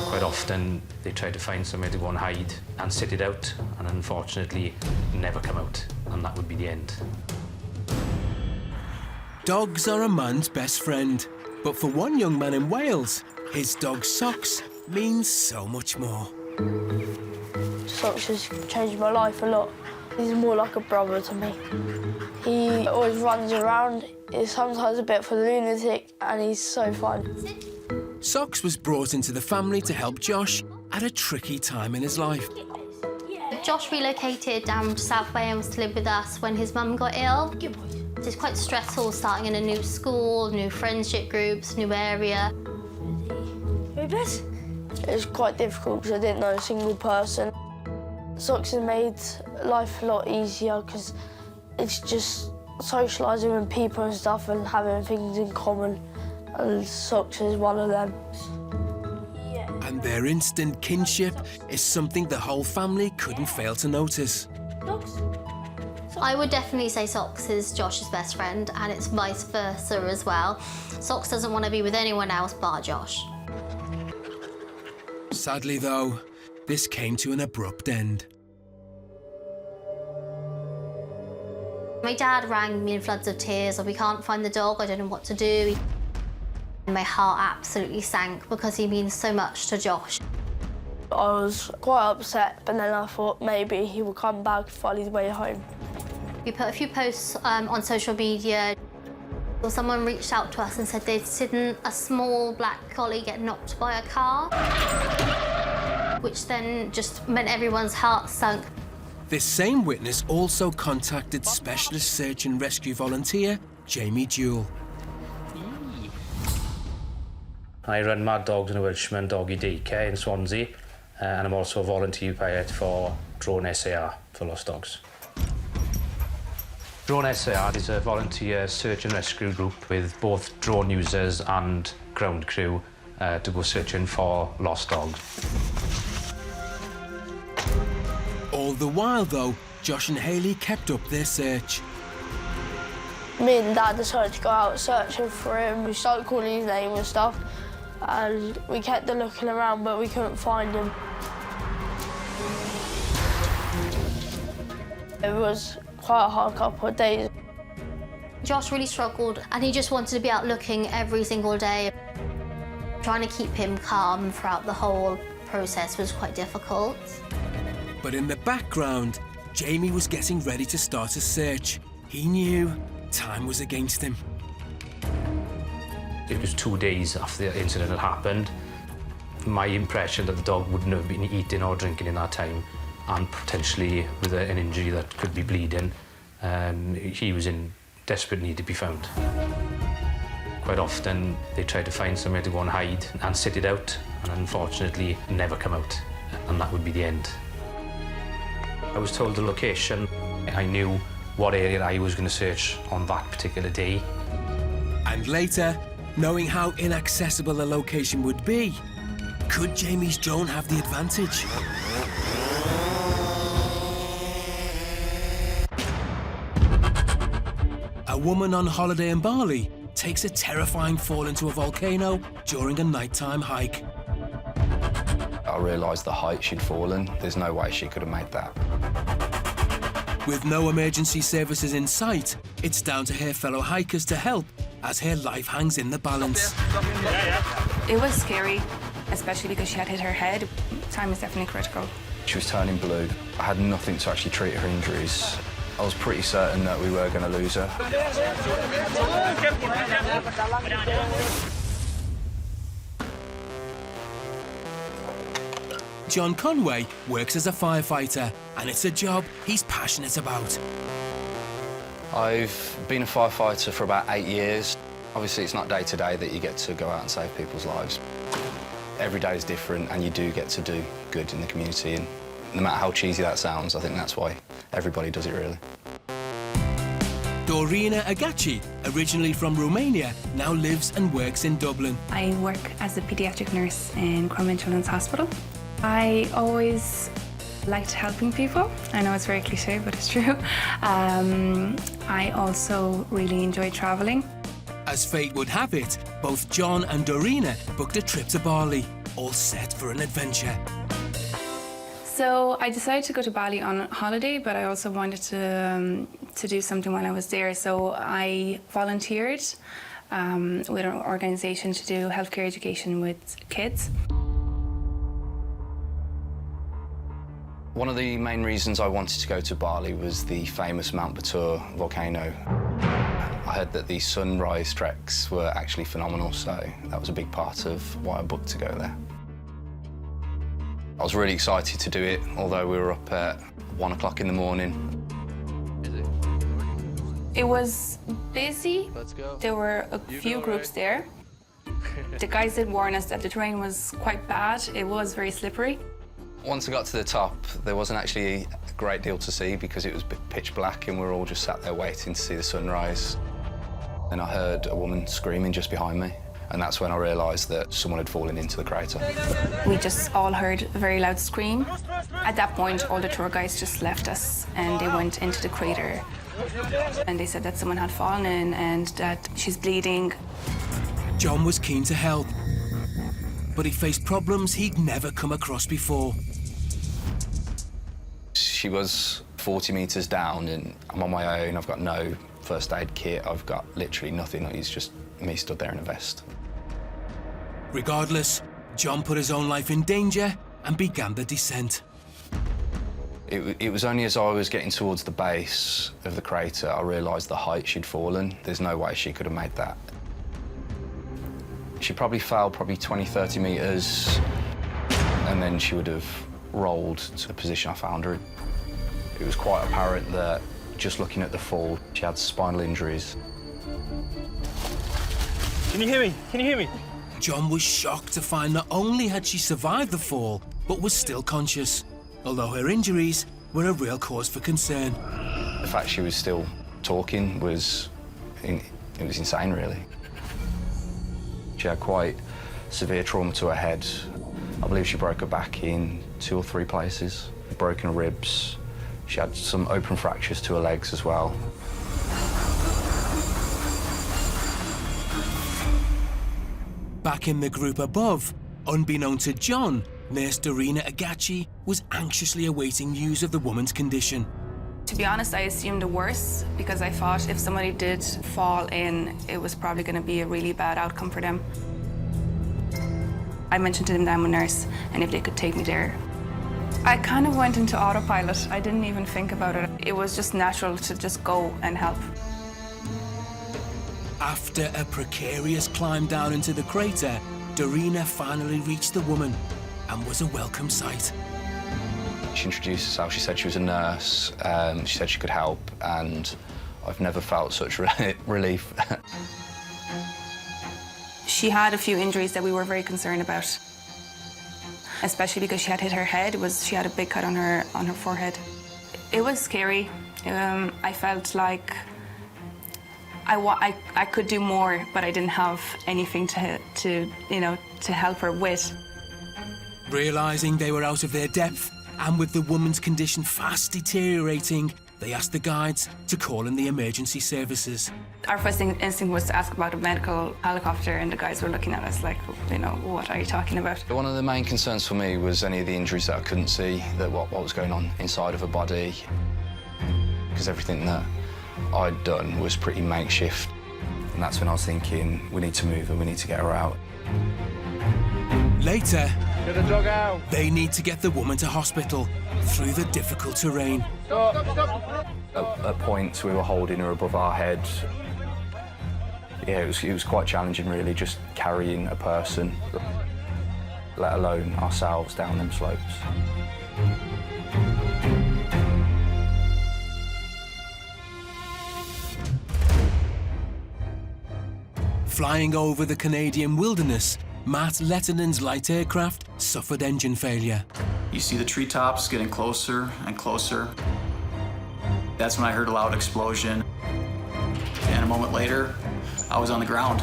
Quite often they try to find somewhere to go and hide and sit it out, and unfortunately never come out, and that would be the end. Dogs are a man's best friend, but for one young man in Wales, his dog Socks means so much more. Socks has changed my life a lot. He's more like a brother to me. He always runs around. He's sometimes a bit of a lunatic, and he's so fun. Socks was brought into the family to help Josh at a tricky time in his life. Josh relocated down to South Wales to live with us when his mum got ill. It's quite stressful starting in a new school, new friendship groups, new area. It was quite difficult because I didn't know a single person. Socks has made life a lot easier because it's just socialising with people and stuff and having things in common, and Socks is one of them. And their instant kinship is something the whole family couldn't fail to notice. I would definitely say Socks is Josh's best friend, and it's vice versa as well. Socks doesn't want to be with anyone else but Josh. Sadly, though, this came to an abrupt end. My dad rang me in floods of tears, "We can't find the dog, I don't know what to do." My heart absolutely sank because he means so much to Josh. I was quite upset, but then I thought maybe he would come back, find his way home. We put a few posts on social media. Someone reached out to us and said they'd seen a small black collie get knocked by a car, which then just meant everyone's heart sunk. This same witness also contacted specialist search and rescue volunteer Jamie Jewell. I run Mad Dogs and a Welshman Doggy Daycare in Swansea, and I'm also a volunteer pilot for Drone SAR for Lost Dogs. Drone SAR is a volunteer search and rescue group with both drone users and ground crew to go searching for lost dogs. All the while, though, Josh and Hayley kept up their search. Me and Dad decided to go out searching for him. We started calling his name and stuff, and we kept looking around, but we couldn't find him. It was quite a hard couple of days. Josh really struggled, and he just wanted to be out looking every single day. Trying to keep him calm throughout the whole process was quite difficult. But in the background, Jamie was getting ready to start a search. He knew time was against him. It was 2 days after the incident had happened. My impression that the dog wouldn't have been eating or drinking in that time, and potentially with an injury that could be bleeding, he was in desperate need to be found. Quite often they try to find somewhere to go and hide and sit it out, and unfortunately never come out, and that would be the end. I was told the location. I knew what area I was going to search on that particular day. And later, knowing how inaccessible the location would be, could Jamie's drone have the advantage? A woman on holiday in Bali takes a terrifying fall into a volcano during a nighttime hike. I realised the height she'd fallen. There's no way she could have made that. With no emergency services in sight, it's down to her fellow hikers to help as her life hangs in the balance. It was scary, especially because she had hit her head. Time is definitely critical. She was turning blue. I had nothing to actually treat her injuries. I was pretty certain that we were going to lose her. John Conway works as a firefighter, and it's a job he's passionate about. I've been a firefighter for about 8 years. Obviously, it's not day to day that you get to go out and save people's lives. Every day is different, and you do get to do good in the community. And no matter how cheesy that sounds, I think that's why everybody does it, really. Dorina Agaci, originally from Romania, now lives and works in Dublin. I work as a paediatric nurse in Cromwell Children's Hospital. I always liked helping people. I know it's very cliche, but it's true. I also really enjoy traveling. As fate would have it, both John and Dorina booked a trip to Bali, all set for an adventure. So I decided to go to Bali on holiday, but I also wanted to do something while I was there. So I volunteered with an organization to do healthcare education with kids. One of the main reasons I wanted to go to Bali was the famous Mount Batur volcano. I heard that the sunrise treks were actually phenomenal, so that was a big part of why I booked to go there. I was really excited to do it, although we were up at 1 o'clock in the morning. It was busy. There were a few groups there. The guys did warn us that the terrain was quite bad. It was very slippery. Once I got to the top, there wasn't actually a great deal to see because it was pitch black and we were all just sat there waiting to see the sunrise. And I heard a woman screaming just behind me, and that's when I realised that someone had fallen into the crater. We just all heard a very loud scream. At that point, all the tour guides just left us and they went into the crater. And they said that someone had fallen in and that she's bleeding. John was keen to help, but he faced problems he'd never come across before. She was 40 metres down and I'm on my own. I've got no first aid kit. I've got literally nothing. It's just me stood there in a vest. Regardless, John put his own life in danger and began the descent. It was only as I was getting towards the base of the crater I realised the height she'd fallen. There's no way she could have made that. She probably fell 20, 30 metres and then she would have rolled to the position I found her in. It was quite apparent that just looking at the fall, she had spinal injuries. Can you hear me? Can you hear me? John was shocked to find not only had she survived the fall, but was still conscious, although her injuries were a real cause for concern. The fact she was still talking was insane, really. She had quite severe trauma to her head. I believe she broke her back in 2 or 3 places, broken her ribs. She had some open fractures to her legs as well. Back in the group above, unbeknown to John, Nurse Dorina Agachi was anxiously awaiting news of the woman's condition. To be honest, I assumed the worst because I thought if somebody did fall in, it was probably going to be a really bad outcome for them. I mentioned to them that I'm a nurse and if they could take me there. I kind of went into autopilot. I didn't even think about it. It was just natural to just go and help. After a precarious climb down into the crater, Dorina finally reached the woman and was a welcome sight. She introduced herself. She said she was a nurse. She said she could help, and I've never felt such relief. She had a few injuries that we were very concerned about, especially because she had hit her head. She had a big cut on her forehead. It was scary. I felt like I could do more, but I didn't have anything to help her with. Realising they were out of their depth, and with the woman's condition fast deteriorating, they asked the guides to call in the emergency services. Our first instinct was to ask about a medical helicopter, and the guys were looking at us like, what are you talking about? One of the main concerns for me was any of the injuries that I couldn't see, what was going on inside of her body, because everything that I'd done was pretty makeshift. And that's when I was thinking, we need to move her, we need to get her out. Later, get the dog out. They need to get the woman to hospital through the difficult terrain. At points, we were holding her above our head. Yeah, it was quite challenging, really, just carrying a person, let alone ourselves down them slopes. Flying over the Canadian wilderness, Matt Lettonen's light aircraft suffered engine failure. You see the treetops getting closer and closer. That's when I heard a loud explosion. And a moment later, I was on the ground.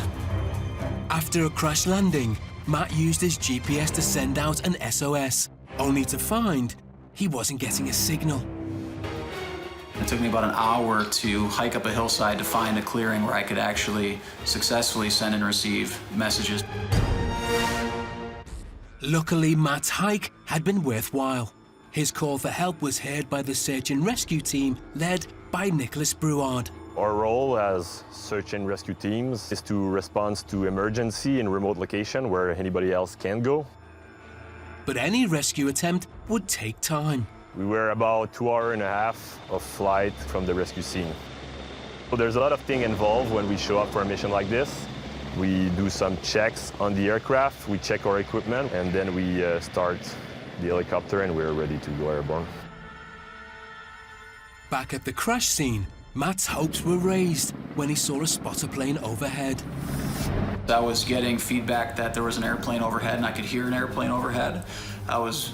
After a crash landing, Matt used his GPS to send out an SOS, only to find he wasn't getting a signal. It took me about an hour to hike up a hillside to find a clearing where I could actually successfully send and receive messages. Luckily, Matt's hike had been worthwhile. His call for help was heard by the search and rescue team led by Nicholas Brouard. Our role as search and rescue teams is to respond to emergency in remote location where anybody else can't go. But any rescue attempt would take time. We were about 2.5 hours of flight from the rescue scene. So there's a lot of things involved when we show up for a mission like this. We do some checks on the aircraft, we check our equipment, and then we start the helicopter and we're ready to go airborne. Back at the crash scene, Matt's hopes were raised when he saw a spotter plane overhead. I was getting feedback that there was an airplane overhead and I could hear an airplane overhead. I was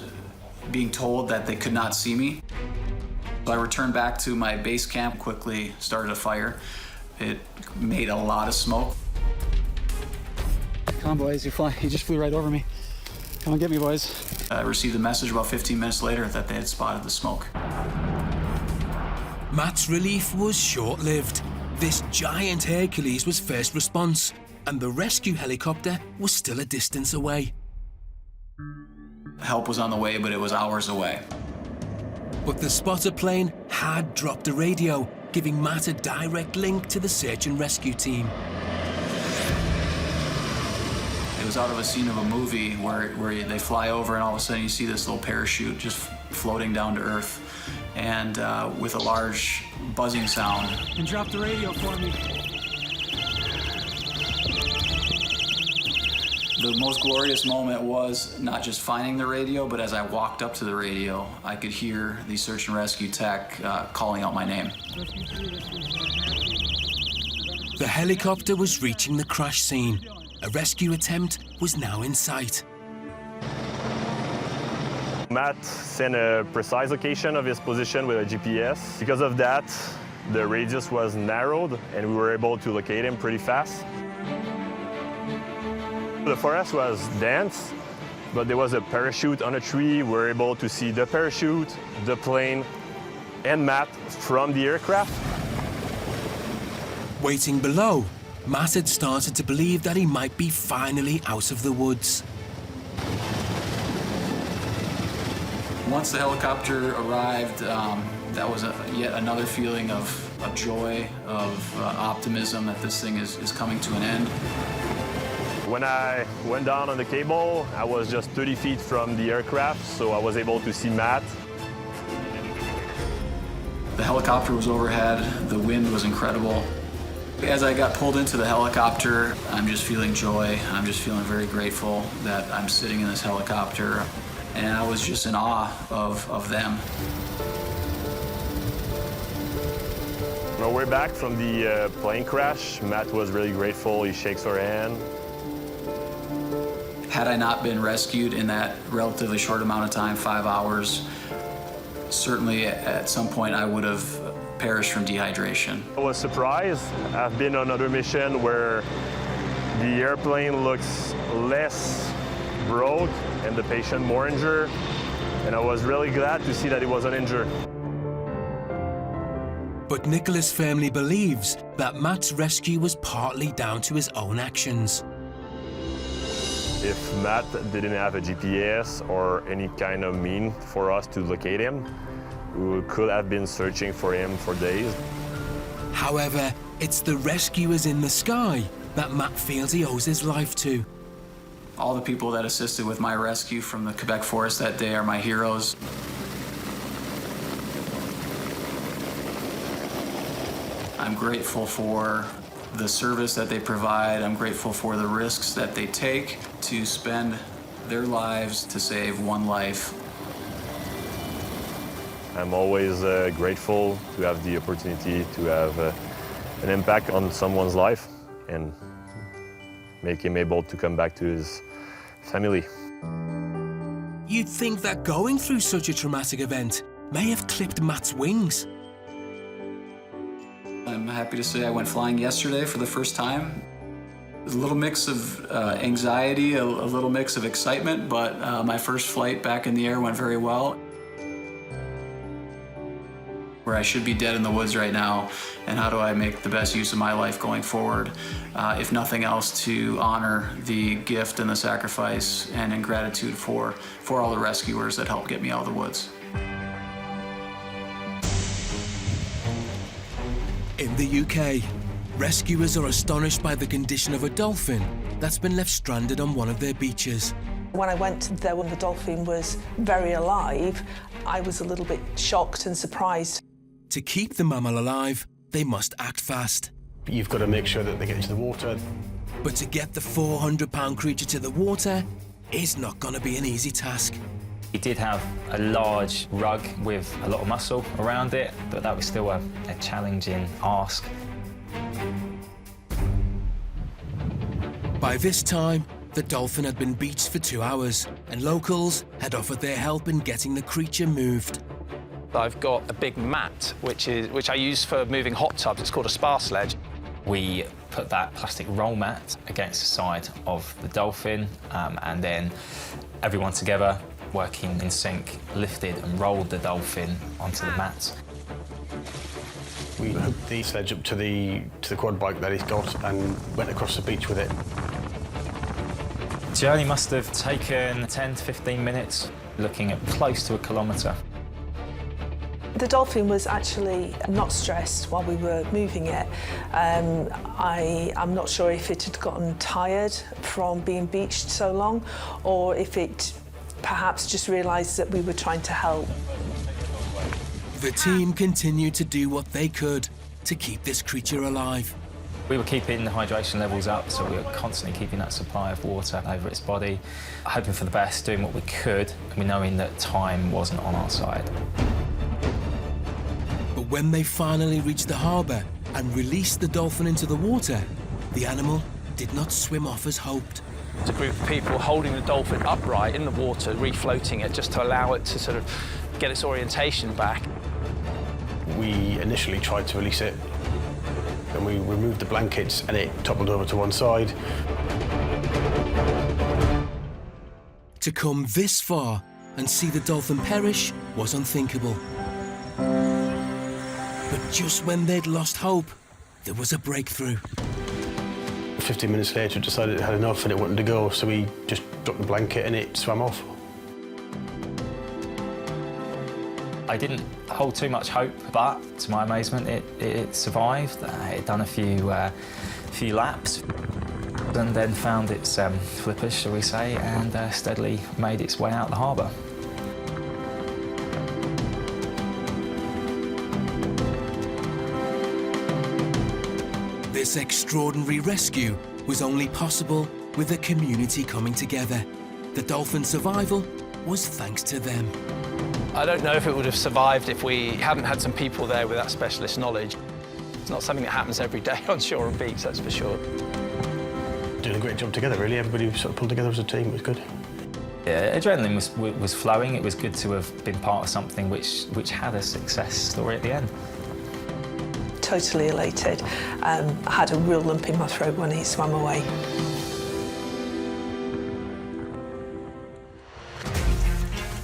being told that they could not see me. I returned back to my base camp, quickly started a fire. It made a lot of smoke. Come on, boys, you just flew right over me. Come on, get me, boys. I received a message about 15 minutes later that they had spotted the smoke. Matt's relief was short-lived. This giant Hercules was first response, and the rescue helicopter was still a distance away. Help was on the way, but it was hours away. But the spotter plane had dropped a radio, giving Matt a direct link to the search and rescue team. It was out of a scene of a movie where they fly over and all of a sudden you see this little parachute just floating down to earth and with a large buzzing sound. And drop the radio for me. The most glorious moment was not just finding the radio, but as I walked up to the radio, I could hear the search and rescue tech calling out my name. The helicopter was reaching the crash scene. A rescue attempt was now in sight. Matt sent a precise location of his position with a GPS. Because of that, the radius was narrowed and we were able to locate him pretty fast. The forest was dense, but there was a parachute on a tree. We were able to see the parachute, the plane, and Matt from the aircraft. Waiting below, Matt had started to believe that he might be finally out of the woods. Once the helicopter arrived, that was yet another feeling of joy, of optimism that this thing is coming to an end. When I went down on the cable, I was just 30 feet from the aircraft, so I was able to see Matt. The helicopter was overhead, the wind was incredible. As I got pulled into the helicopter, I'm just feeling joy. I'm just feeling very grateful that I'm sitting in this helicopter, and I was just in awe of them. On our way back from the plane crash, Matt was really grateful. He shakes our hand. Had I not been rescued in that relatively short amount of time, 5 hours, certainly at some point I would have perished from dehydration. I was surprised. I've been on another mission where the airplane looks less broke and the patient more injured, and I was really glad to see that he wasn't injured. But Nicholas firmly believes that Matt's rescue was partly down to his own actions. If Matt didn't have a GPS or any kind of mean for us to locate him, we could have been searching for him for days. However, it's the rescuers in the sky that Matt feels he owes his life to. All the people that assisted with my rescue from the Quebec forest that day are my heroes. I'm grateful for the service that they provide. I'm grateful for the risks that they take to spend their lives to save one life. I'm always grateful to have the opportunity to have an impact on someone's life and make him able to come back to his family. You'd think that going through such a traumatic event may have clipped Matt's wings. I'm happy to say I went flying yesterday for the first time. It was a little mix of anxiety, a little mix of excitement, but my first flight back in the air went very well. Where I should be dead in the woods right now, and how do I make the best use of my life going forward, if nothing else to honor the gift and the sacrifice and in gratitude for all the rescuers that helped get me out of the woods. In the UK, rescuers are astonished by the condition of a dolphin that's been left stranded on one of their beaches. When I went there when the dolphin was very alive, I was a little bit shocked and surprised. To keep the mammal alive, they must act fast. You've got to make sure that they get into the water. But to get the 400-pound creature to the water is not going to be an easy task. He did have a large rug with a lot of muscle around it, but that was still a challenging ask. By this time, the dolphin had been beached for 2 hours, and locals had offered their help in getting the creature moved. I've got a big mat, which I use for moving hot tubs. It's called a spar sledge. We put that plastic roll mat against the side of the dolphin, and then everyone together, working in sync, lifted and rolled the dolphin onto the mat. We hooked the sledge up to the quad bike that he's got and went across the beach with it. The journey must have taken 10 to 15 minutes, looking at close to a kilometre. The dolphin was actually not stressed while we were moving it. I'm not sure if it had gotten tired from being beached so long, or if it perhaps just realised that we were trying to help. The team continued to do what they could to keep this creature alive. We were keeping the hydration levels up, so we were constantly keeping that supply of water over its body, hoping for the best, doing what we could, and knowing that time wasn't on our side. But when they finally reached the harbour and released the dolphin into the water, the animal did not swim off as hoped. There's a group of people holding the dolphin upright in the water, refloating it, just to allow it to sort of get its orientation back. We initially tried to release it, and we removed the blankets and it toppled over to one side. To come this far and see the dolphin perish was unthinkable. But just when they'd lost hope, there was a breakthrough. 15 minutes later, it decided it had enough and it wanted to go, so we just dropped the blanket and it swam off. I didn't hold too much hope, but to my amazement, it survived. It done a few laps, and then found its flippers, shall we say, and steadily made its way out the harbour. This extraordinary rescue was only possible with the community coming together. The dolphin's survival was thanks to them. I don't know if it would have survived if we hadn't had some people there with that specialist knowledge. It's not something that happens every day on shore and beach, that's for sure. Doing a great job together, really. Everybody sort of pulled together as a team. It was good. Yeah, adrenaline was flowing. It was good to have been part of something which had a success story at the end. Totally elated. I had a real lump in my throat when he swam away.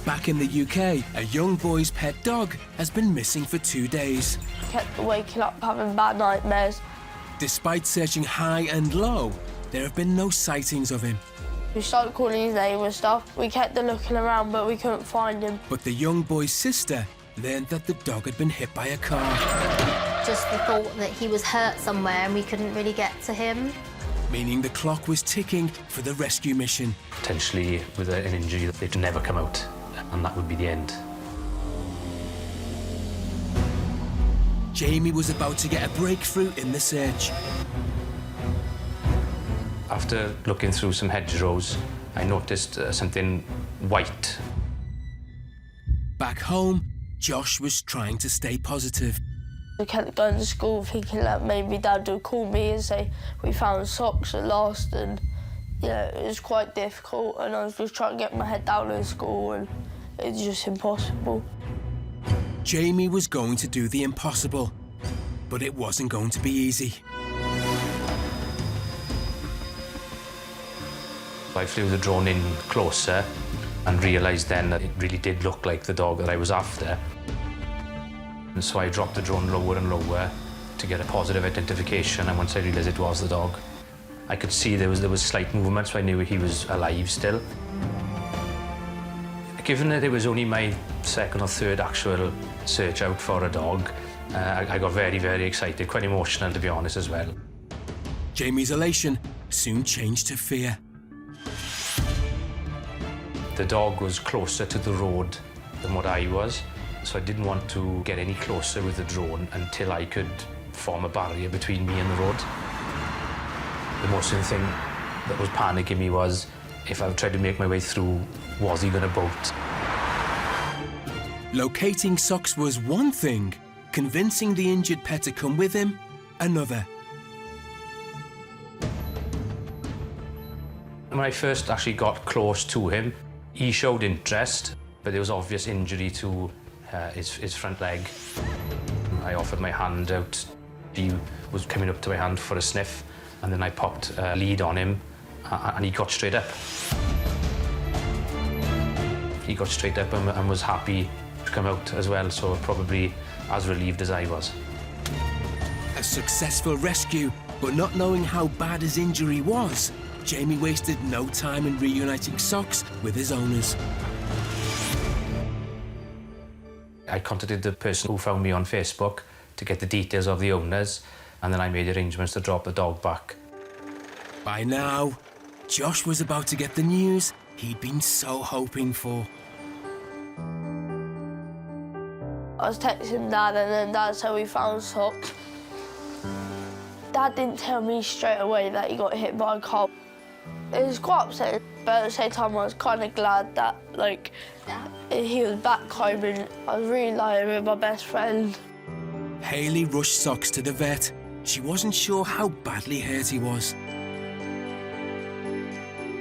Back in the UK, a young boy's pet dog has been missing for 2 days. Kept waking up having bad nightmares. Despite searching high and low, there have been no sightings of him. We started calling his name and stuff. We kept looking around, but we couldn't find him. But the young boy's sister learned that the dog had been hit by a car. Just the thought that he was hurt somewhere and we couldn't really get to him. Meaning the clock was ticking for the rescue mission. Potentially with an injury that they'd never come out, and that would be the end. Jamie was about to get a breakthrough in the search. After looking through some hedgerows, I noticed something white. Back home, Josh was trying to stay positive. I kept going to school thinking that maybe Dad would call me and say, we found socks at last, and it was quite difficult, and I was just trying to get my head down in school, and it's just impossible. Jamie was going to do the impossible, but it wasn't going to be easy. I flew the drone in closer and realised then that it really did look like the dog that I was after. And so I dropped the drone lower and lower to get a positive identification, and once I realised it was the dog, I could see there was slight movement, so I knew he was alive still. Given that it was only my second or third actual search out for a dog, I got very, very excited, quite emotional to be honest as well. Jamie's elation soon changed to fear. The dog was closer to the road than what I was, so I didn't want to get any closer with the drone until I could form a barrier between me and the road. The most important thing that was panicking me was, if I tried to make my way through, was he going to bolt? Locating socks was one thing, convincing the injured pet to come with him, another. When I first actually got close to him, he showed interest, but there was obvious injury to his front leg. I offered my hand out. He was coming up to my hand for a sniff, and then I popped a lead on him, and he got straight up. He got straight up and was happy to come out as well, so probably as relieved as I was. A successful rescue, but not knowing how bad his injury was, Jamie wasted no time in reuniting socks with his owners. I contacted the person who found me on Facebook to get the details of the owners, and then I made arrangements to drop the dog back. By now, Josh was about to get the news he'd been so hoping for. I was texting Dad, and then Dad said we found socks. Dad didn't tell me straight away that he got hit by a car. It was quite upsetting, but at the same time I was kind of glad that, like, he was back home and I was really lying with my best friend. Hayley rushed Socks to the vet. She wasn't sure how badly hurt he was.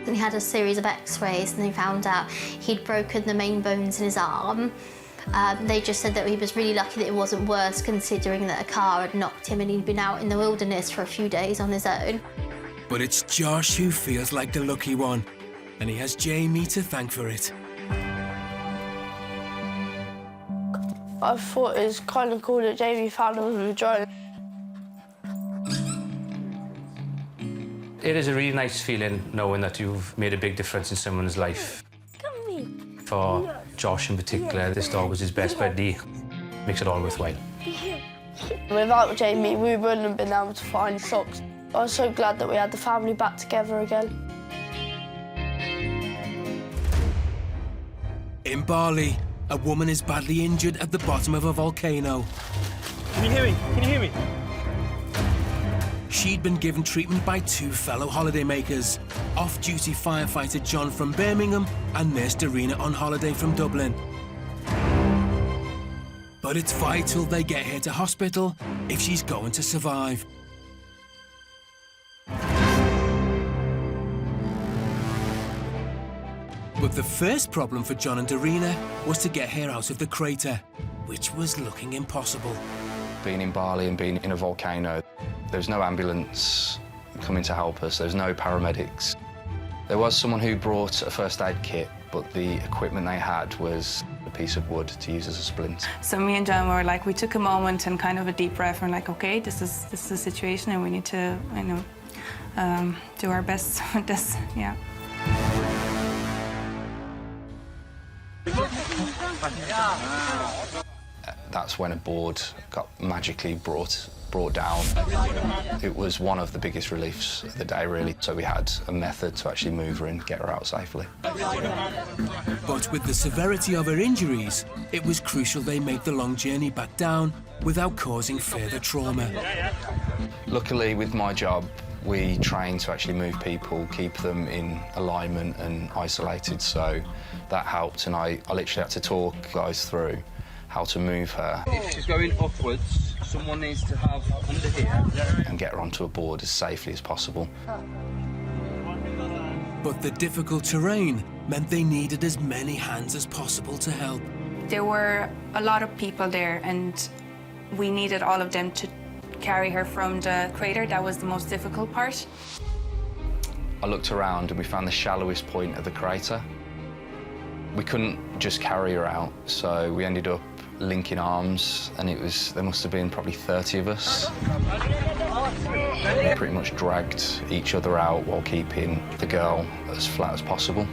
He had a series of x-rays and they found out he'd broken the main bones in his arm. They just said that he was really lucky that it wasn't worse, considering that a car had knocked him and he'd been out in the wilderness for a few days on his own. But it's Josh who feels like the lucky one, and he has Jamie to thank for it. I thought it was kind of cool that Jamie found him with a drone. It is a really nice feeling knowing that you've made a big difference in someone's life. For Josh in particular, this dog was his best buddy. Makes it all worthwhile. Without Jamie, we wouldn't have been able to find Socks. I was so glad that we had the family back together again. In Bali, a woman is badly injured at the bottom of a volcano. Can you hear me? Can you hear me? She'd been given treatment by two fellow holidaymakers, off-duty firefighter John from Birmingham and nurse Darina on holiday from Dublin. But it's vital they get her to hospital if she's going to survive. But the first problem for John and Darina was to get her out of the crater, which was looking impossible. Being in Bali and being in a volcano, there was no ambulance coming to help us, there was no paramedics. There was someone who brought a first aid kit, but the equipment they had was a piece of wood to use as a splint. So me and John were like, we took a moment and kind of a deep breath and like, okay, this is the situation and we need to, you know, do our best with this, yeah. That's when a board got magically brought down. It was one of the biggest reliefs of the day, really. So we had a method to actually move her and get her out safely. But with the severity of her injuries, it was crucial they make the long journey back down without causing further trauma. Luckily, with my job, we train to actually move people, keep them in alignment and isolated, so that helped, and I literally had to talk guys through how to move her. If she's going upwards, someone needs to have under here. And get her onto a board as safely as possible. But the difficult terrain meant they needed as many hands as possible to help. There were a lot of people there and we needed all of them to carry her from the crater. That was the most difficult part. I looked around and we found the shallowest point of the crater. We couldn't just carry her out, so we ended up linking arms, and there must have been probably 30 of us. We pretty much dragged each other out while keeping the girl as flat as possible.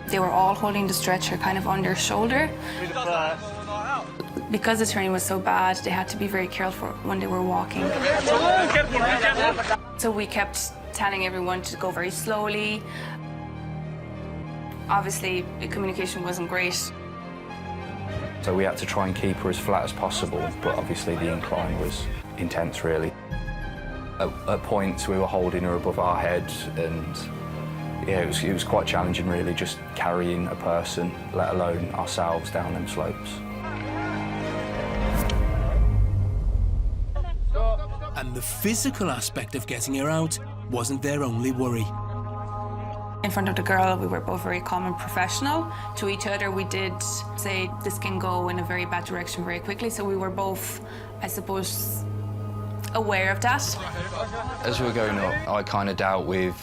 They were all holding the stretcher kind of on their shoulder. Because the terrain was so bad, they had to be very careful when they were walking. So we kept telling everyone to go very slowly. Obviously, the communication wasn't great. So we had to try and keep her as flat as possible, but obviously the incline was intense, really. At points, we were holding her above our head, and yeah, it was quite challenging, really, just carrying a person, let alone ourselves, down them slopes. And the physical aspect of getting her out wasn't their only worry. In front of the girl, we were both very calm and professional. To each other, we did say this can go in a very bad direction very quickly, so we were both, I suppose, aware of that. As we were going up, I kind of dealt with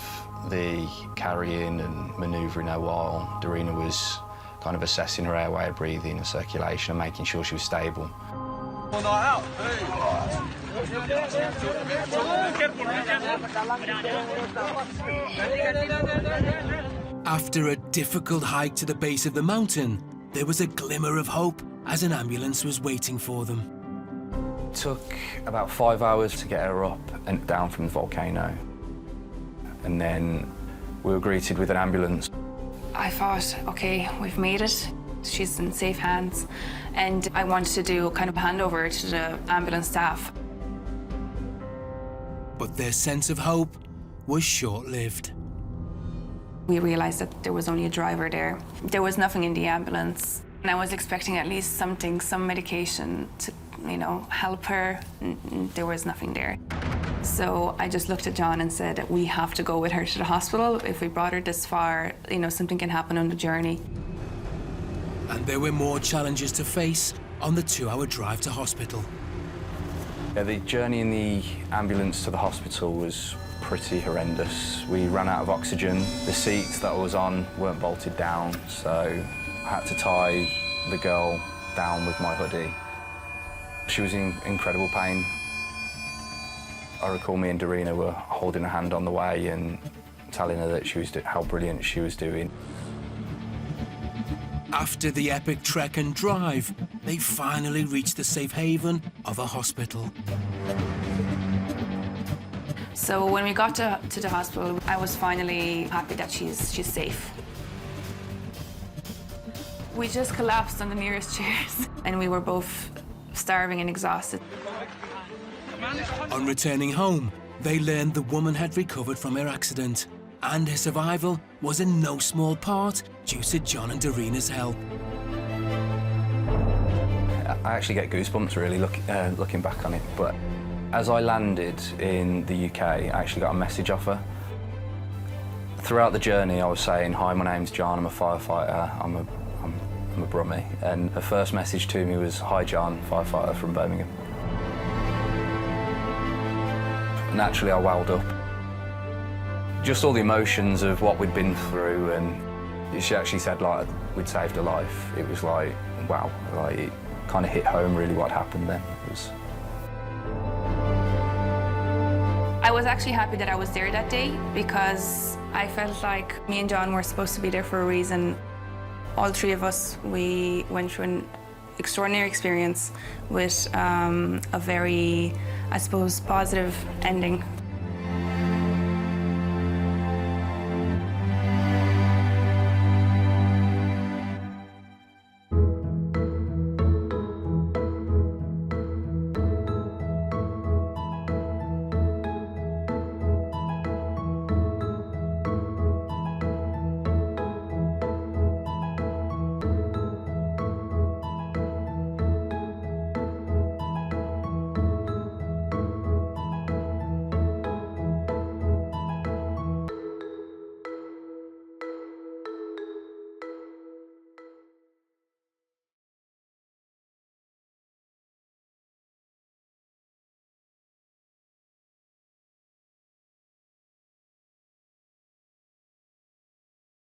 the carrying and manoeuvring her while Darina was kind of assessing her airway, breathing, and circulation, and making sure she was stable. After a difficult hike to the base of the mountain, there was a glimmer of hope as an ambulance was waiting for them. It took about 5 hours to get her up and down from the volcano. And then we were greeted with an ambulance. I thought, okay, we've made it. She's in safe hands. And I wanted to do kind of a handover to the ambulance staff. But their sense of hope was short-lived. We realized that there was only a driver there. There was nothing in the ambulance. And I was expecting at least something, some medication to, you know, help her. There was nothing there. So I just looked at John and said, we have to go with her to the hospital. If we brought her this far, you know, something can happen on the journey. And there were more challenges to face on the 2-hour drive to hospital. Yeah, the journey in the ambulance to the hospital was pretty horrendous. We ran out of oxygen. The seats that I was on weren't bolted down, so I had to tie the girl down with my hoodie. She was in incredible pain. I recall me and Darina were holding her hand on the way and telling her that how brilliant she was doing. After the epic trek and drive, they finally reached the safe haven of a hospital. So when we got to the hospital, I was finally happy that she's safe. We just collapsed on the nearest chairs, and we were both starving and exhausted. On returning home, they learned the woman had recovered from her accident, and her survival was in no small part due to John and Darina's help. I actually get goosebumps really looking back on it, but as I landed in the UK, I actually got a message off her. Throughout the journey, I was saying, "Hi, my name's John, I'm a firefighter, I'm a brummie." And her first message to me was, "Hi, John, firefighter from Birmingham." Naturally, I welled up. Just all the emotions of what we'd been through, and she actually said, like, we'd saved her life. It was like, wow, like, it kind of hit home really what happened then. I was actually happy that I was there that day because I felt like me and John were supposed to be there for a reason. All three of us, we went through an extraordinary experience with a very, I suppose, positive ending.